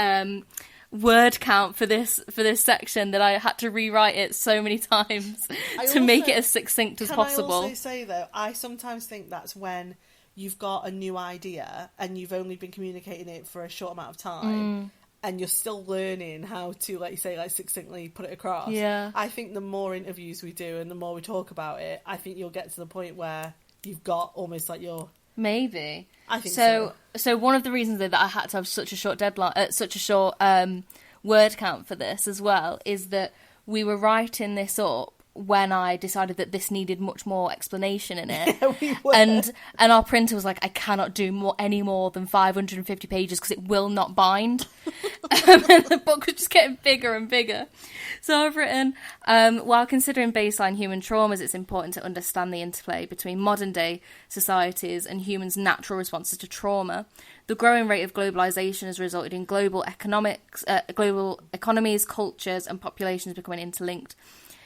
word count for this section that I had to rewrite it so many times to make it as succinct as possible. I also say, though, I sometimes think that's when you've got a new idea and you've only been communicating it for a short amount of time and you're still learning how to, like you say, like succinctly put it across. Yeah. I think the more interviews we do and the more we talk about it, I think you'll get to the point where you've got almost like your... Maybe. I think so. So one of the reasons that I had to have such a short deadline, such a short word count for this as well, is that we were writing this up when I decided that this needed much more explanation in it. Yeah, we were. And our printer was like, I cannot do any more than 550 pages because it will not bind. And the book was just getting bigger and bigger. So I've written, while considering baseline human traumas, it's important to understand the interplay between modern day societies and humans' natural responses to trauma. The growing rate of globalization has resulted in global economies, cultures, and populations becoming interlinked.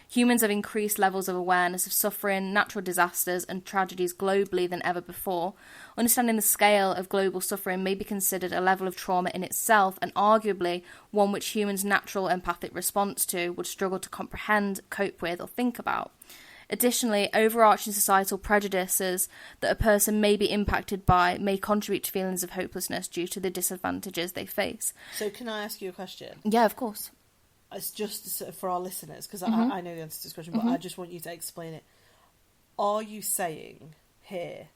Humans have increased levels of awareness of suffering, natural disasters, and tragedies globally than ever before. Understanding the scale of global suffering may be considered a level of trauma in itself, and arguably one which humans' natural empathic response to would struggle to comprehend, cope with, or think about. Additionally, overarching societal prejudices that a person may be impacted by may contribute to feelings of hopelessness due to the disadvantages they face. So can I ask you a question? Yeah, of course. It's just for our listeners, because I know the answer to this question, but I just want you to explain it. Are you saying here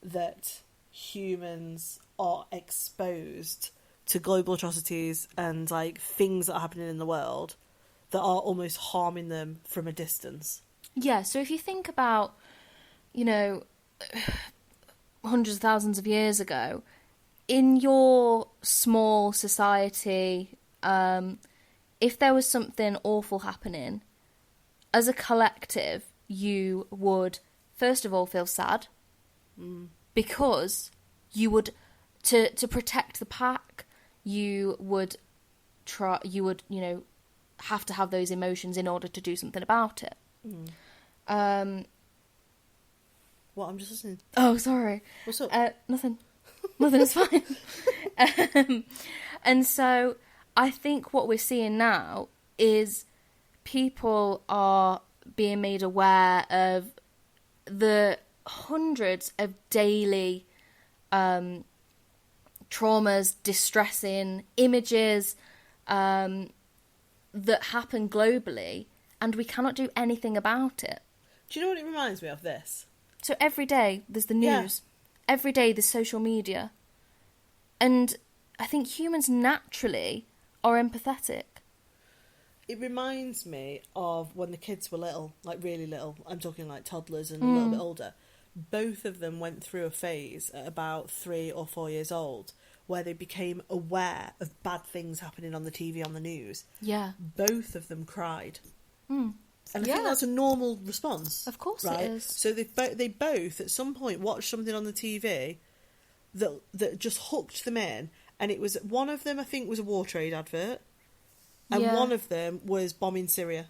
that humans are exposed to global atrocities and like things that are happening in the world that are almost harming them from a distance? Yeah, so if you think about, you know, hundreds of thousands of years ago, in your small society, if there was something awful happening, as a collective, you would, first of all, feel sad. Because you would, to protect the pack, you would, you know, have to have those emotions in order to do something about it. What? I'm just listening. Oh, sorry. What's up? Nothing. Nothing is fine. And so I think what we're seeing now is people are being made aware of the hundreds of daily traumas, distressing images that happen globally, and we cannot do anything about it. Do you know what it reminds me of, this? So every day there's the news. Yeah. Every day there's social media. And I think humans naturally are empathetic. It reminds me of when the kids were little, like really little. I'm talking like toddlers and a little bit older. Both of them went through a phase at about 3 or 4 years old where they became aware of bad things happening on the TV, on the news. Yeah. Both of them cried. And I think that's a normal response. Of course right? it is. So they both, at some point, watched something on the TV that just hooked them in. And it was, one of them, I think, was a war trade advert. And one of them was bombing Syria.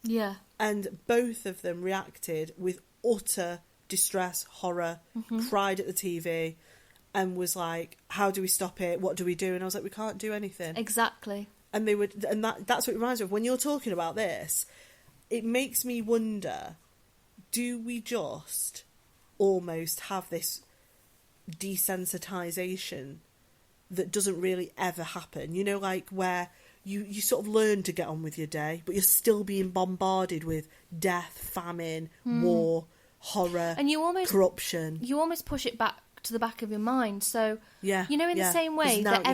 Yeah. And both of them reacted with utter distress, horror, cried at the TV, and was like, how do we stop it? What do we do? And I was like, we can't do anything. Exactly. And that's what it reminds me of. When you're talking about this, it makes me wonder, do we just almost have this desensitization that doesn't really ever happen? You know, like where you sort of learn to get on with your day, but you're still being bombarded with death, famine, war, horror, and corruption. You almost push it back to the back of your mind. So, yeah, you know, in the same way that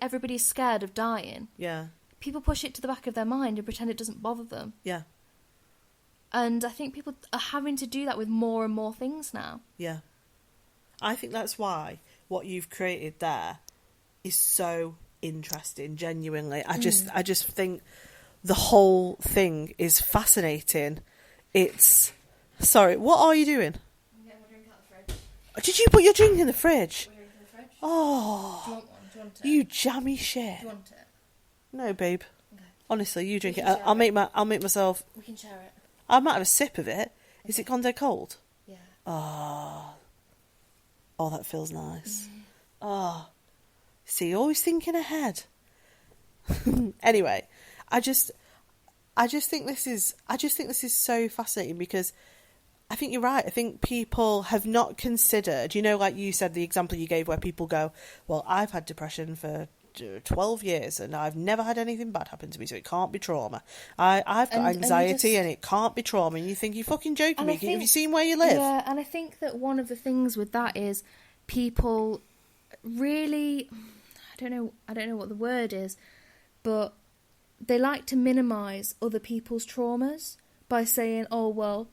everybody's scared of dying. Yeah. People push it to the back of their mind and pretend it doesn't bother them. Yeah. And I think people are having to do that with more and more things now. Yeah. I think that's why what you've created there is so interesting, genuinely. I just think the whole thing is fascinating. It's... Sorry, what are you doing? I'm getting my drink out of the fridge. Did you put your drink in the fridge? We're in the fridge. Oh. Do you want one? Do you want it? You jammy shit. Do you want it? No, babe. Okay. Honestly, you drink it. can share I'll make myself... We can share it. I might have a sip of it. Is it gone dead cold? Yeah. Oh, that feels nice. Oh. See, you're always thinking ahead. Anyway, I just think this is so fascinating, because I think you're right. I think people have not considered, you know, like you said, the example you gave where people go, well, I've had depression for 12 years and I've never had anything bad happen to me, so it can't be trauma. I've got anxiety and it can't be trauma. And you think, you're fucking joking me. Have you seen where you live? Yeah, and I think that one of the things with that is people really... I don't know what the word is, but they like to minimise other people's traumas by saying, oh, well,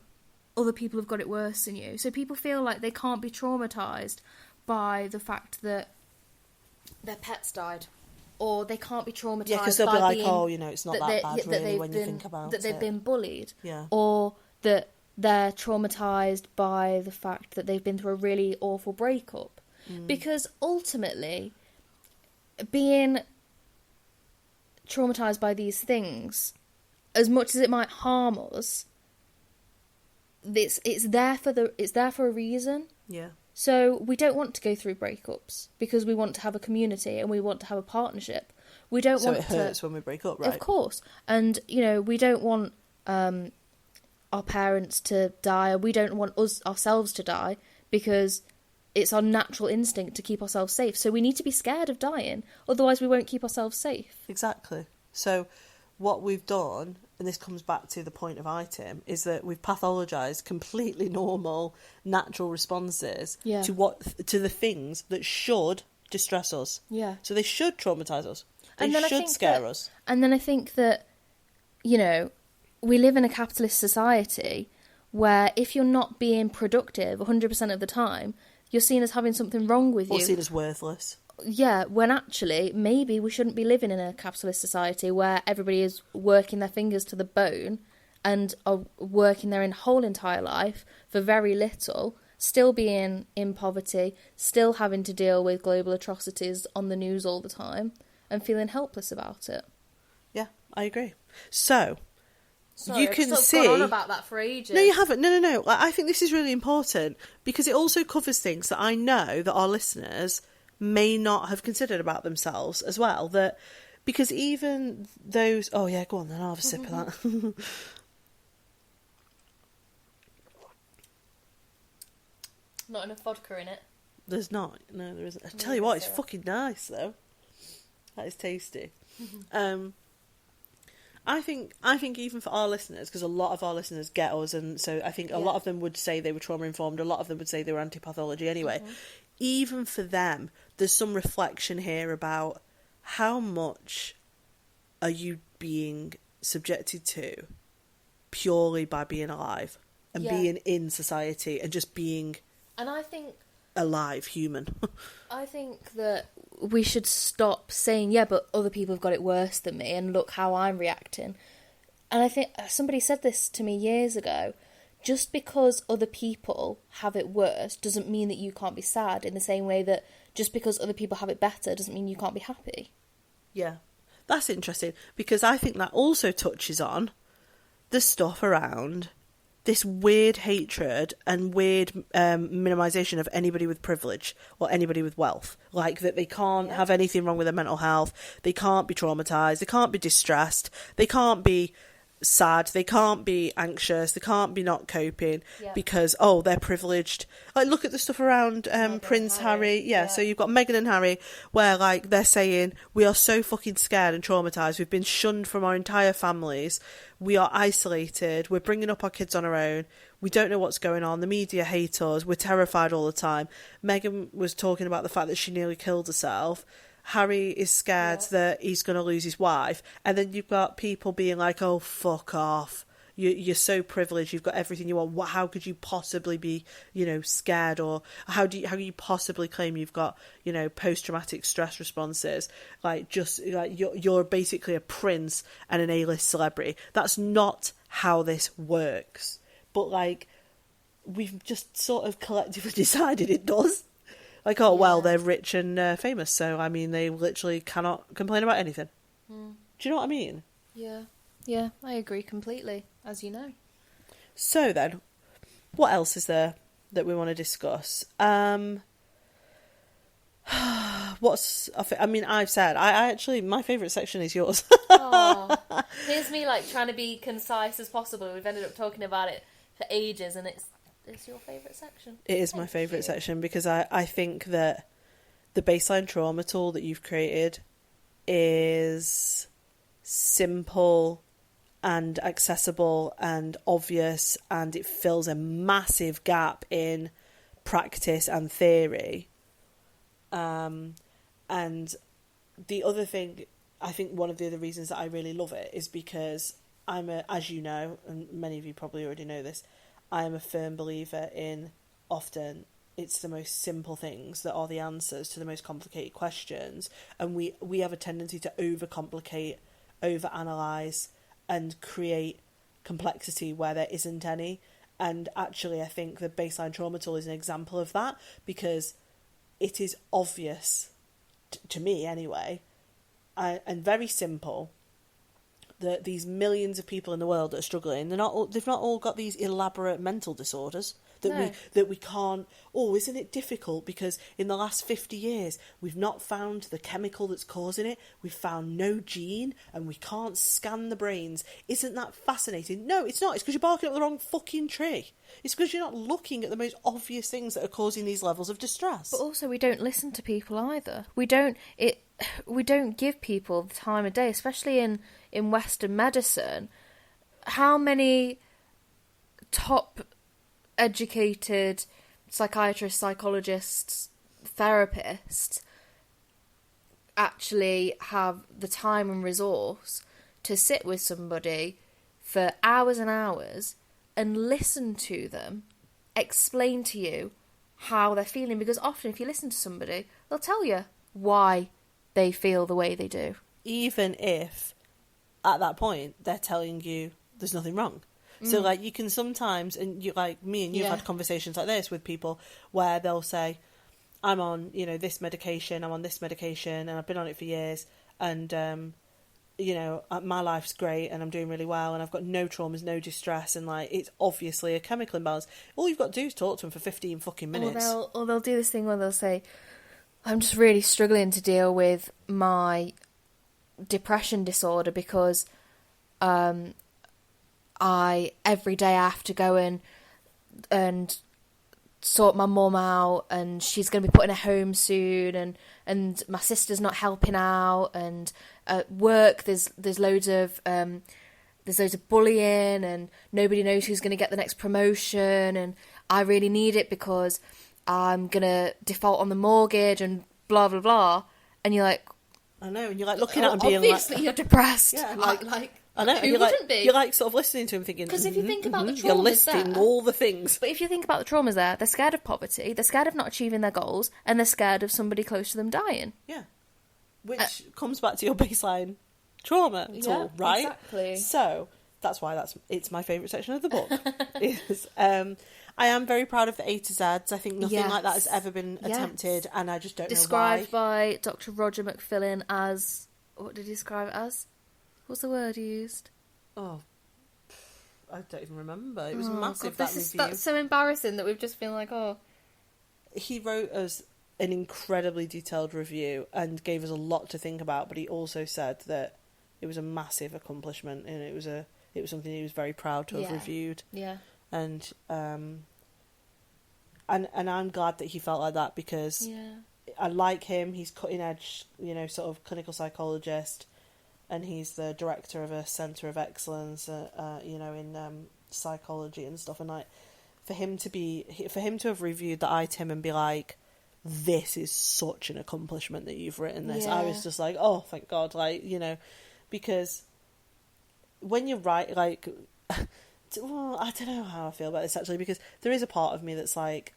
other people have got it worse than you. So people feel like they can't be traumatised by the fact that their pets died, or they can't be traumatised by because they'll be like, oh, you know, it's not that bad really when you think about it. That they've been bullied, yeah, or that they're traumatised by the fact that they've been through a really awful breakup. Because ultimately, being traumatised by these things, as much as it might harm us, it's there for a reason. Yeah. So we don't want to go through breakups because we want to have a community and we want to have a partnership. We don't want to... So it hurts when we break up, right? Of course. And, you know, we don't want our parents to die, or we don't want ourselves to die, because it's our natural instinct to keep ourselves safe. So we need to be scared of dying, otherwise we won't keep ourselves safe. Exactly. So what we've done, and this comes back to the point of ITIM, is that we've pathologised completely normal, natural responses to the things that should distress us. Yeah. So they should traumatise us. They should scare us. And then I think that, you know, we live in a capitalist society where if you're not being productive 100% of the time, you're seen as having something wrong with you. Or seen as worthless. Yeah, when actually, maybe we shouldn't be living in a capitalist society where everybody is working their fingers to the bone and are working their whole entire life for very little, still being in poverty, still having to deal with global atrocities on the news all the time, and feeling helpless about it. Yeah, I agree. So... Sorry, you can I've see. gone on about that for ages. No, you haven't. No. I think this is really important because it also covers things that I know that our listeners may not have considered about themselves as well. That because even those. Oh yeah, go on then. I'll have a sip of that. Not enough vodka in it. There's not. No, there isn't. I tell you what, it's fucking nice though. That is tasty. I think even for our listeners, because a lot of our listeners get us, and so I think a lot of them would say they were trauma informed, a lot of them would say they were anti-pathology anyway. Even for them, there's some reflection here about how much are you being subjected to purely by being alive and being in society and just being alive, human. I think that we should stop saying, yeah, but other people have got it worse than me, and look how I'm reacting. And I think somebody said this to me years ago. Just because other people have it worse doesn't mean that you can't be sad, in the same way that just because other people have it better doesn't mean you can't be happy. Yeah, that's interesting, because I think that also touches on the stuff around this weird hatred and weird minimisation of anybody with privilege or anybody with wealth. Like, that they can't have anything wrong with their mental health, they can't be traumatised, they can't be distressed, they can't be sad, they can't be anxious, they can't be not coping because they're privileged. Like, look at the stuff around Prince Harry. So you've got Meghan and Harry, where like they're saying, we are so fucking scared and traumatized, we've been shunned from our entire families, we are isolated, we're bringing up our kids on our own, we don't know what's going on, the media hate us, we're terrified all the time. Meghan was talking about the fact that she nearly killed herself. Harry is scared that he's going to lose his wife. And then you've got people being like, oh, fuck off. You're so privileged. You've got everything you want. How could you possibly be, scared? Or how can you possibly claim you've got, post-traumatic stress responses? Like, you're basically a prince and an A-list celebrity. That's not how this works. But, like, we've just sort of collectively decided it does. Like, well, they're rich and famous, so, I mean, they literally cannot complain about anything. Do you know what I mean? Yeah, I agree completely, as you know. So then, what else is there that we want to discuss? I've said, I actually, my favourite section is yours. Here's me, like, trying to be concise as possible. We've ended up talking about it for ages, and it's your favourite section. It is my favourite section, because I think that the baseline trauma tool that you've created is simple and accessible and obvious, and it fills a massive gap in practice and theory. And the other thing, I think one of the other reasons that I really love it is because as you know, and many of you probably already know this, I am a firm believer in, often it's the most simple things that are the answers to the most complicated questions, and we have a tendency to overcomplicate, overanalyze, and create complexity where there isn't any. And actually, I think the baseline trauma tool is an example of that, because it is obvious, to me anyway, and very simple, that these millions of people in the world that are struggling, they've not all got these elaborate mental disorders that we can't. Oh, isn't it difficult because in the last 50 years we've not found the chemical that's causing it, we've found no gene, and we can't scan the brains. Isn't that fascinating? No, it's not. It's because you're barking up the wrong fucking tree. It's because you're not looking at the most obvious things that are causing these levels of distress. But also, we don't listen to people either. We don't give people the time of day, especially in Western medicine. How many top educated psychiatrists, psychologists, therapists actually have the time and resource to sit with somebody for hours and hours and listen to them explain to you how they're feeling? Because often if you listen to somebody, they'll tell you why they feel the way they do. Even if at that point they're telling you there's nothing wrong. So, like, you can sometimes, and you, like me and you've had conversations like this with people where they'll say, I'm on, this medication, I'm on this medication, and I've been on it for years, and, my life's great, and I'm doing really well, and I've got no traumas, no distress, and, like, it's obviously a chemical imbalance. All you've got to do is talk to them for 15 fucking minutes. Or they'll do this thing where they'll say, I'm just really struggling to deal with my depression disorder because, every day I have to go and sort my mum out, and she's going to be put in a home soon, and my sister's not helping out, and at work there's loads of bullying, and nobody knows who's going to get the next promotion, and I really need it because I'm going to default on the mortgage, and blah blah blah. And you're like, I know, and you're like looking at him being obviously you're depressed. Yeah, like I know, who you're wouldn't be? You're like sort of listening to him thinking, because if you think about the traumas you're listing there, all the things. But if you think about the traumas there, they're scared of poverty, they're scared of not achieving their goals, and they're scared of somebody close to them dying. Yeah. Which comes back to your baseline trauma tool, right? Exactly. So that's why it's my favourite section of the book. Is I am very proud of the A to Zs. I think nothing like that has ever been attempted, and I just don't know why. Described by Dr. Roger McFillin as... What did he describe it as? What's the word he used? Oh, I don't even remember. It was massive, that review. That's so embarrassing that we've just been like, oh... He wrote us an incredibly detailed review and gave us a lot to think about, but he also said that it was a massive accomplishment, and it was something he was very proud to have reviewed. Yeah. And I'm glad that he felt like that, because I like him. He's cutting edge, sort of clinical psychologist, and he's the director of a centre of excellence, in psychology and stuff. And like, for him to have reviewed the ITIM and be like, this is such an accomplishment that you've written this. I was just like, oh, thank God, because when you write, like, well, I don't know how I feel about this actually, because there is a part of me that's like,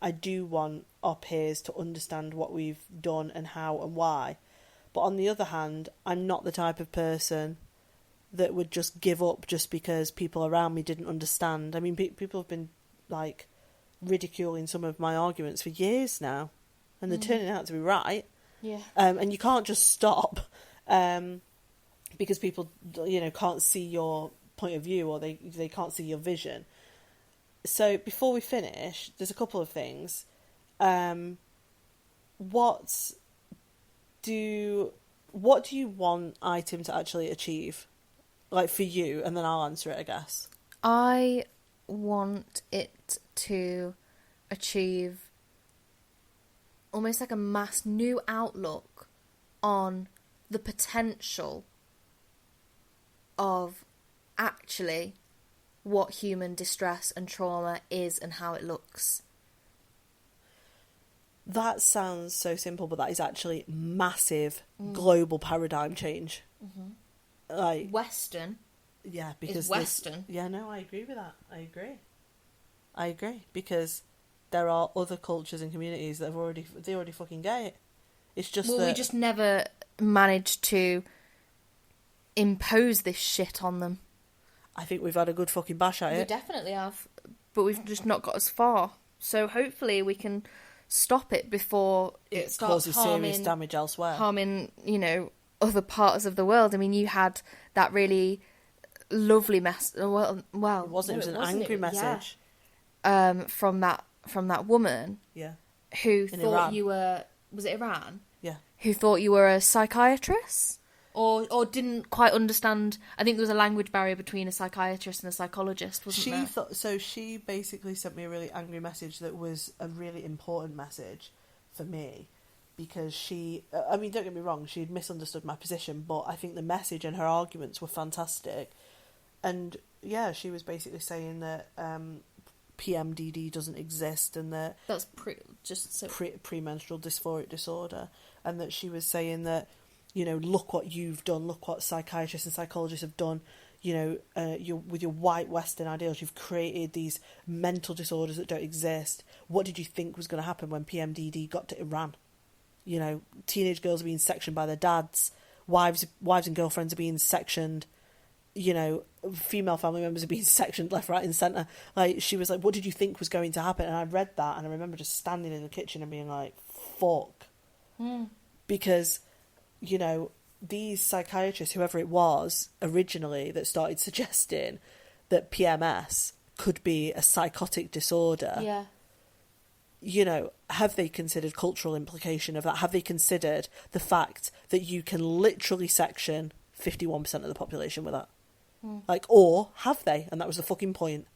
I do want our peers to understand what we've done and how and why. But on the other hand, I'm not the type of person that would just give up just because people around me didn't understand. I mean, people have been, like, ridiculing some of my arguments for years now, and they're turning out to be right. Yeah. And you can't just stop because people, can't see your point of view, or they can't see your vision. So before we finish, there's a couple of things. What do you want ITIM to actually achieve? Like, for you, and then I'll answer it, I guess. I want it to achieve almost like a new outlook on the potential of actually what human distress and trauma is and how it looks. That sounds so simple, but that is actually massive global paradigm change. Mm-hmm. Like, Western. Yeah, because is Western. Yeah, no, I agree with that. I agree because there are other cultures and communities that already fucking get it. It's just we just never managed to impose this shit on them. I think we've had a good fucking bash at it. We definitely have, but we've just not got as far. So hopefully we can stop it before it starts causes serious damage elsewhere. Harming, other parts of the world. I mean, you had that really lovely message. Well, it wasn't. It was an angry message. Yeah. From that woman. Yeah. Who thought Iran. You were? Was it Iran? Yeah. Who thought you were a psychiatrist, or didn't quite understand? I think there was a language barrier between a psychiatrist and a psychologist, wasn't there? She basically sent me a really angry message that was a really important message for me. Because don't get me wrong, she had misunderstood my position, but I think the message and her arguments were fantastic. And yeah, she was basically saying that PMDD doesn't exist, and that that's premenstrual dysphoric disorder, and that she was saying that, look what you've done, look what psychiatrists and psychologists have done. With your white Western ideals, you've created these mental disorders that don't exist. What did you think was going to happen when PMDD got to Iran? Teenage girls are being sectioned by their dads, wives and girlfriends are being sectioned, female family members are being sectioned left, right and centre. Like, she was like, what did you think was going to happen? And I read that, and I remember just standing in the kitchen and being like, fuck. Because, these psychiatrists, whoever it was originally that started suggesting that PMS could be a psychotic disorder. Yeah. Have they considered cultural implication of that? Have they considered the fact that you can literally section 51% of the population with that? Or have they? And that was the fucking point.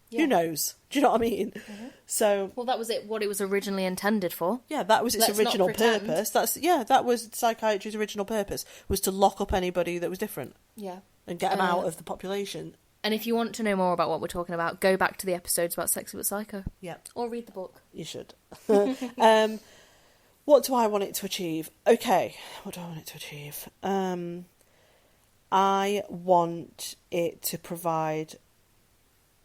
Yeah. Who knows? Do you know what I mean? Mm-hmm. So, well, that was what it was originally intended for. Yeah, that was its original purpose. That was psychiatry's original purpose, was to lock up anybody that was different. Yeah. And get them out of the population. And if you want to know more about what we're talking about, go back to the episodes about Sexy but Psycho. Yeah. Or read the book. You should. What do I want it to achieve? Okay, what do I want it to achieve? I want it to provide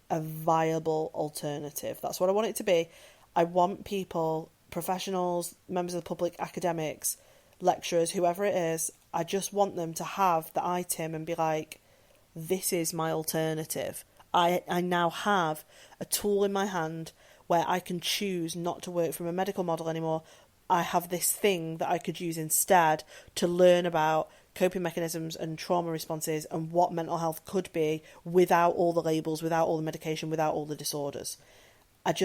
a viable alternative. That's what I want it to be. I want people, professionals, members of the public, academics, lecturers, whoever it is, I just want them to have the ITIM and be like, this is my alternative. I now have a tool in my hand where I can choose not to work from a medical model anymore. I have this thing that I could use instead to learn about coping mechanisms and trauma responses and what mental health could be without all the labels, without all the medication, without all the disorders. That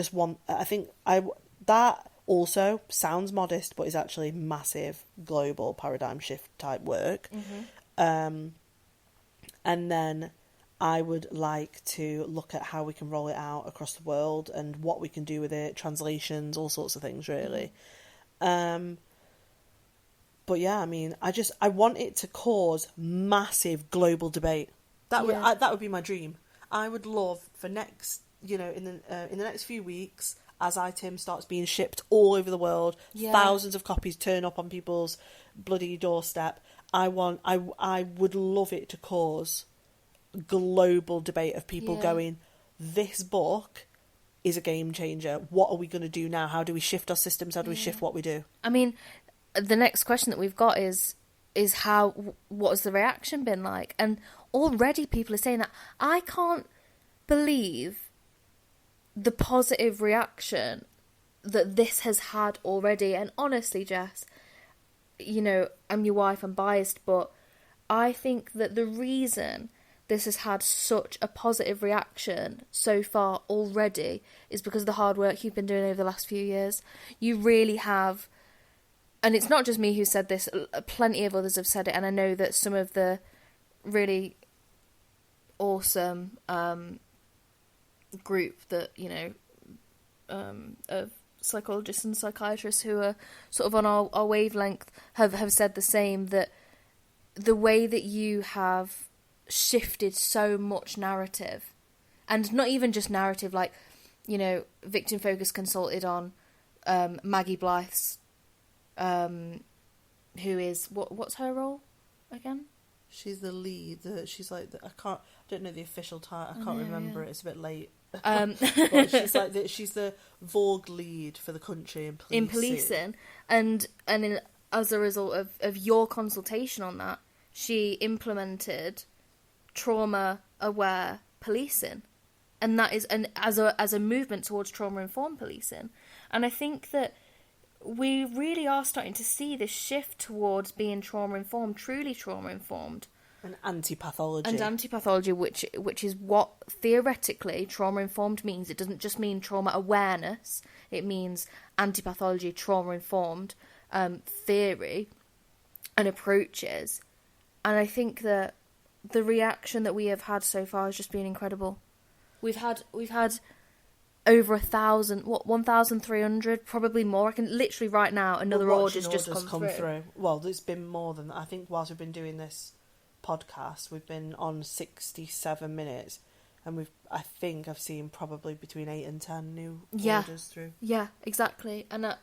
also sounds modest, but is actually massive global paradigm shift type work. And then I would like to look at how we can roll it out across the world and what we can do with it, translations, all sorts of things, really. But yeah, I mean, I want it to cause massive global debate. That would be my dream. I would love for next, in the next few weeks, as ITIM starts being shipped all over the world, thousands of copies turn up on people's bloody doorstep. I would love it to cause global debate of people going, this book is a game changer. What are we going to do now? How do we shift our systems? How do we shift what we do? I mean, the next question that we've got is what has the reaction been like? And already people are saying that. I can't believe the positive reaction that this has had already. And honestly, Jess, I'm your wife, I'm biased, but I think that the reason this has had such a positive reaction so far already is because of the hard work you've been doing over the last few years. You really have, and it's not just me who said this, plenty of others have said it, and I know that some of the really awesome group that, of psychologists and psychiatrists who are sort of on our wavelength have said the same, that the way that you have shifted so much narrative, and not even just narrative, like, Victim Focus consulted on Maggie Blythe's, who is, what's her role again? She's the lead. She's like I don't know the official title. I can't remember it. It's a bit late. But she's the Vogue lead for the country in policing. And as a result of your consultation on that, she implemented trauma-aware policing, and that is as a movement towards trauma-informed policing. And I think that we really are starting to see this shift towards being trauma-informed, truly trauma-informed. And anti-pathology. Which is what, theoretically, trauma-informed means. It doesn't just mean trauma-awareness. It means anti-pathology, trauma-informed theory and approaches. And I think that the reaction that we have had so far has just been incredible. We've had over 1,300, probably more. I can literally right now, another order's just come through. Well, there's been more than that. I think whilst we've been doing this podcast, we've been on 67 minutes, and I think I've seen probably between 8 and 10 new orders through. Yeah, exactly. And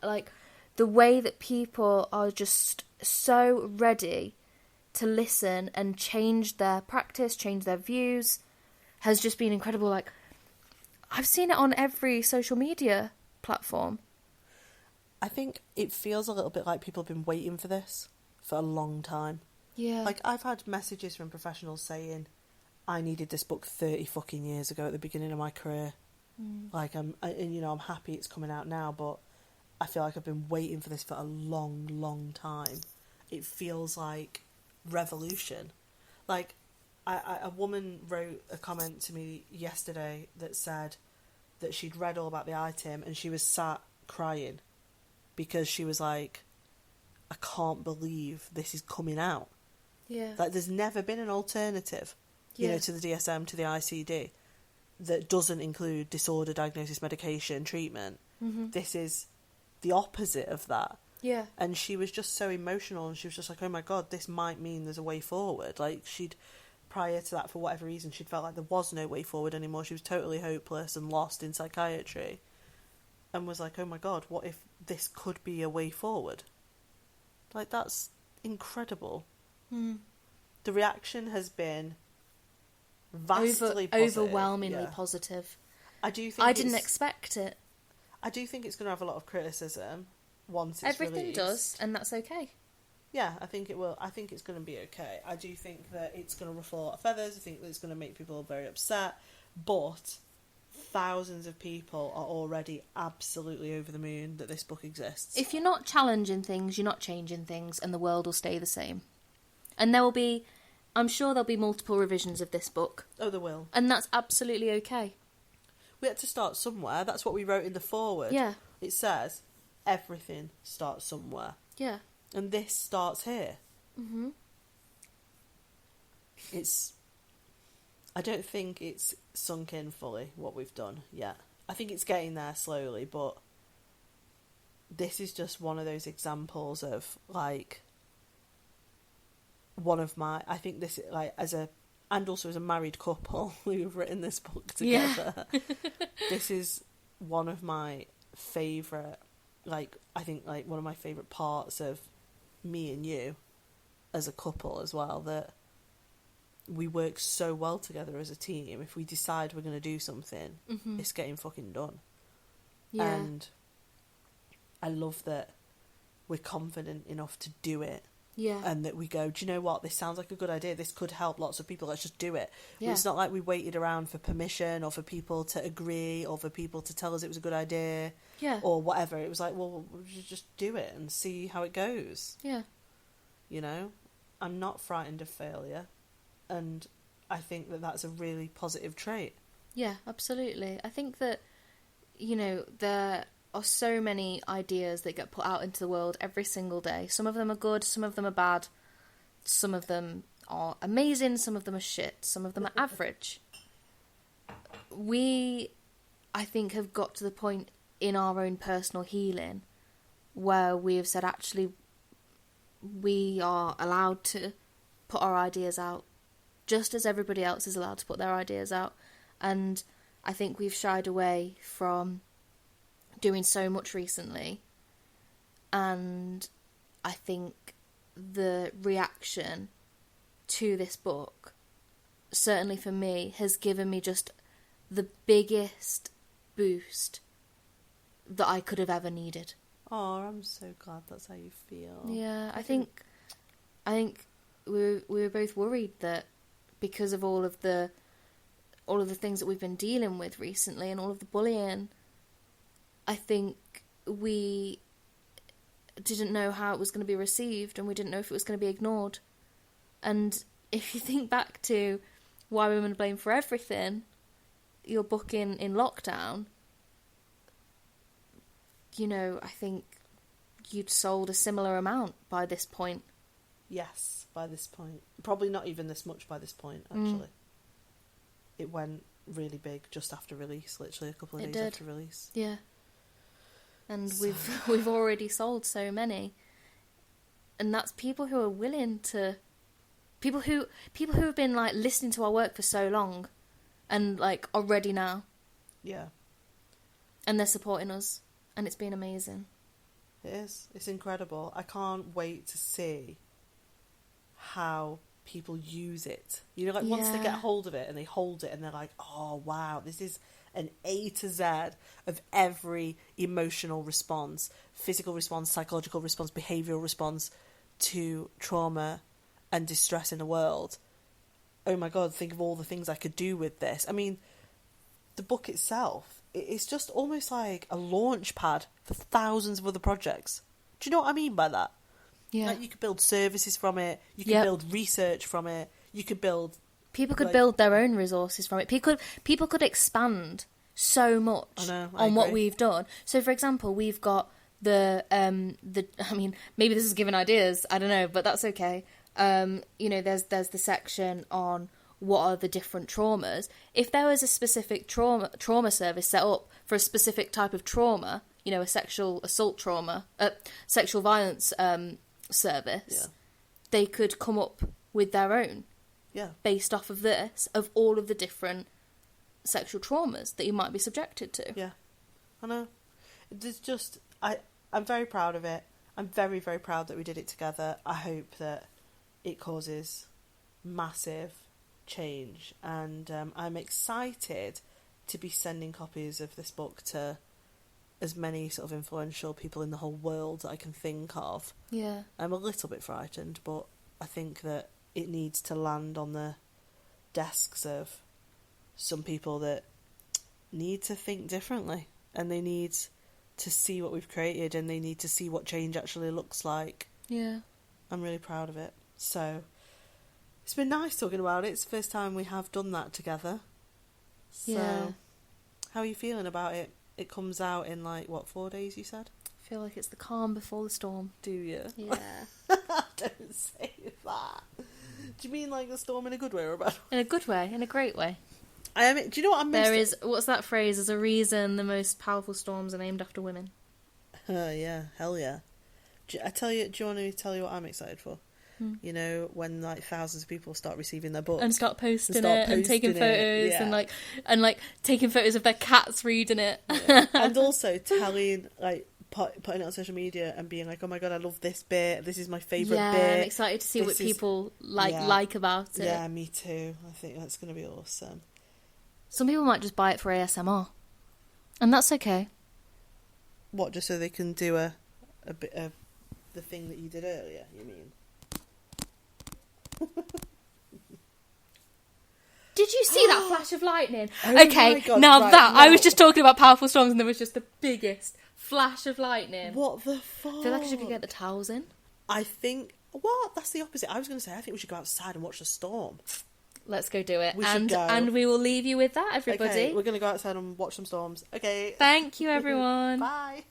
the way that people are just so ready to listen and change their practice, change their views, has just been incredible. Like, I've seen it on every social media platform. I think it feels a little bit like people have been waiting for this for a long time. Yeah. Like, I've had messages from professionals saying, I needed this book 30 fucking years ago at the beginning of my career. Like, I'm happy it's coming out now, but I feel like I've been waiting for this for a long, long time. It feels like revolution. Like, a woman wrote a comment to me yesterday that said that she'd read all about the ITIM and she was sat crying because she was like, I can't believe this is coming out. Yeah. Like, there's never been an alternative, to the DSM, to the ICD, that doesn't include disorder, diagnosis, medication, treatment. Mm-hmm. This is the opposite of that. Yeah. And she was just so emotional, and she was just like, oh my God, this might mean there's a way forward. Like, prior to that, for whatever reason, she'd felt like there was no way forward anymore. She was totally hopeless and lost in psychiatry, and was like, oh my God, what if this could be a way forward? Like, that's incredible. The reaction has been vastly positive. Overwhelmingly positive. I think I didn't expect it. I do think it's going to have a lot of criticism once it's Everything released. does, and that's okay. Yeah, I think it will. I think it's going to be okay. I do think that it's going to ruffle a lot of feathers. I think that it's going to make people very upset. But thousands of people are already absolutely over the moon that this book exists. If you're not challenging things, you're not changing things, and the world will stay the same. And there will be, I'm sure there'll be multiple revisions of this book. Oh, there will. And that's absolutely okay. We had to start somewhere. That's what we wrote in the foreword. Yeah. It says, everything starts somewhere. Yeah. And this starts here. Mm-hmm. I don't think it's sunk in fully, what we've done yet. I think it's getting there slowly, but this is just one of those examples of, like, I think this, like, and also as a married couple who've written this book together, this is one of my favourite, like, I think, like, one of my favourite parts of me and you as a couple as well, that we work so well together as a team. If we decide we're going to do something, it's getting fucking done. Yeah. And I love that we're confident enough to do it. Yeah. And that we go, do you know what? This sounds like a good idea. This could help lots of people. Let's just do it. Yeah. It's not like we waited around for permission or for people to agree or for people to tell us it was a good idea. Yeah. Or whatever. It was like, well, we'll just do it and see how it goes. Yeah. You know? I'm not frightened of failure. And I think that that's a really positive trait. Yeah, absolutely. I think that, you know, there are so many ideas that get put out into the world every single day. Some of them are good, some of them are bad, some of them are amazing, some of them are shit, some of them are average. We, I think, have got to the point in our own personal healing where we have said, actually, we are allowed to put our ideas out, just as everybody else is allowed to put their ideas out. And I think we've shied away from doing so much recently. And I think the reaction to this book, certainly for me, has given me just the biggest boost that I could have ever needed. Oh, I'm so glad that's how you feel. Yeah, I think we were both worried that because of all of the things that we've been dealing with recently and all of the bullying, I think we didn't know how it was going to be received, and we didn't know if it was going to be ignored. And if you think back to Why Women Are Blamed for Everything, your book in lockdown, you know, I think you'd sold a similar amount by this point. Yes, by this point. Probably not even this much by this point, actually. It went really big just after release, literally a couple of days after release. Yeah. And we've already sold so many. And that's people who are willing to, people who have been, like, listening to our work for so long and, like, are ready now. Yeah. And they're supporting us, and it's been amazing. It is. It's incredible. I can't wait to see how people use it. You know, like, once they get hold of it and they hold it and they're like, oh, wow, this is an A to Z of every emotional response, physical response, psychological response, behavioural response to trauma and distress in the world. Oh my God, think of all the things I could do with this. I mean, the book itself, it's just almost like a launch pad for thousands of other projects. Do you know what I mean by that? Yeah. Like, you could build services from it, you could build research from it, you could build... People could build their own resources from it. People could expand so much on what we've done. So, for example, we've got the I mean, maybe this is giving ideas, I don't know, but that's okay. You know, there's the section on what are the different traumas. If there was a specific trauma service set up for a specific type of trauma, you know, a sexual assault trauma, sexual violence service, they could come up with their own. Yeah. Based off of this, of all of the different sexual traumas that you might be subjected to. Yeah. I know. There's just... I'm very proud of it. I'm very, very proud that we did it together. I hope that it causes massive change. And I'm excited to be sending copies of this book to as many sort of influential people in the whole world that I can think of. Yeah. I'm a little bit frightened, but I think that it needs to land on the desks of some people that need to think differently, and they need to see what we've created, and they need to see what change actually looks like. Yeah. I'm really proud of it. So it's been nice talking about it. It's the first time we have done that together. So Yeah. how are you feeling about it? It comes out in 4 days, you said? I feel like it's the calm before the storm. Do you? Yeah. Don't say that. Do you mean the storm in a good way or a bad way? In a good way, in a great way. Do you know what I'm There is, what's that phrase? There's a reason the most powerful storms are named after women. Yeah, hell yeah. Do you want me to tell you what I'm excited for? You know, when thousands of people start receiving their books And start posting and and taking posting it, photos yeah. and taking photos of their cats reading it. Yeah. And also telling putting it on social media and being like, oh my god, I love this bit. This is my favourite bit. I'm excited to see what people like about it. Yeah, me too. I think that's going to be awesome. Some people might just buy it for ASMR, and that's okay. What, just so they can do a bit of the thing that you did earlier, you mean? Did you see that flash of lightning? Oh Okay, my God, now right, that I no. was just talking about powerful storms, and there was just the biggest flash of lightning. What the fuck? I feel like I should get the towels in. I think... What? That's the opposite. I was going to say, I think we should go outside and watch the storm. Let's go do it. We should go. And we will leave you with that, everybody. Okay, we're going to go outside and watch some storms. Okay. Thank you, everyone. Bye.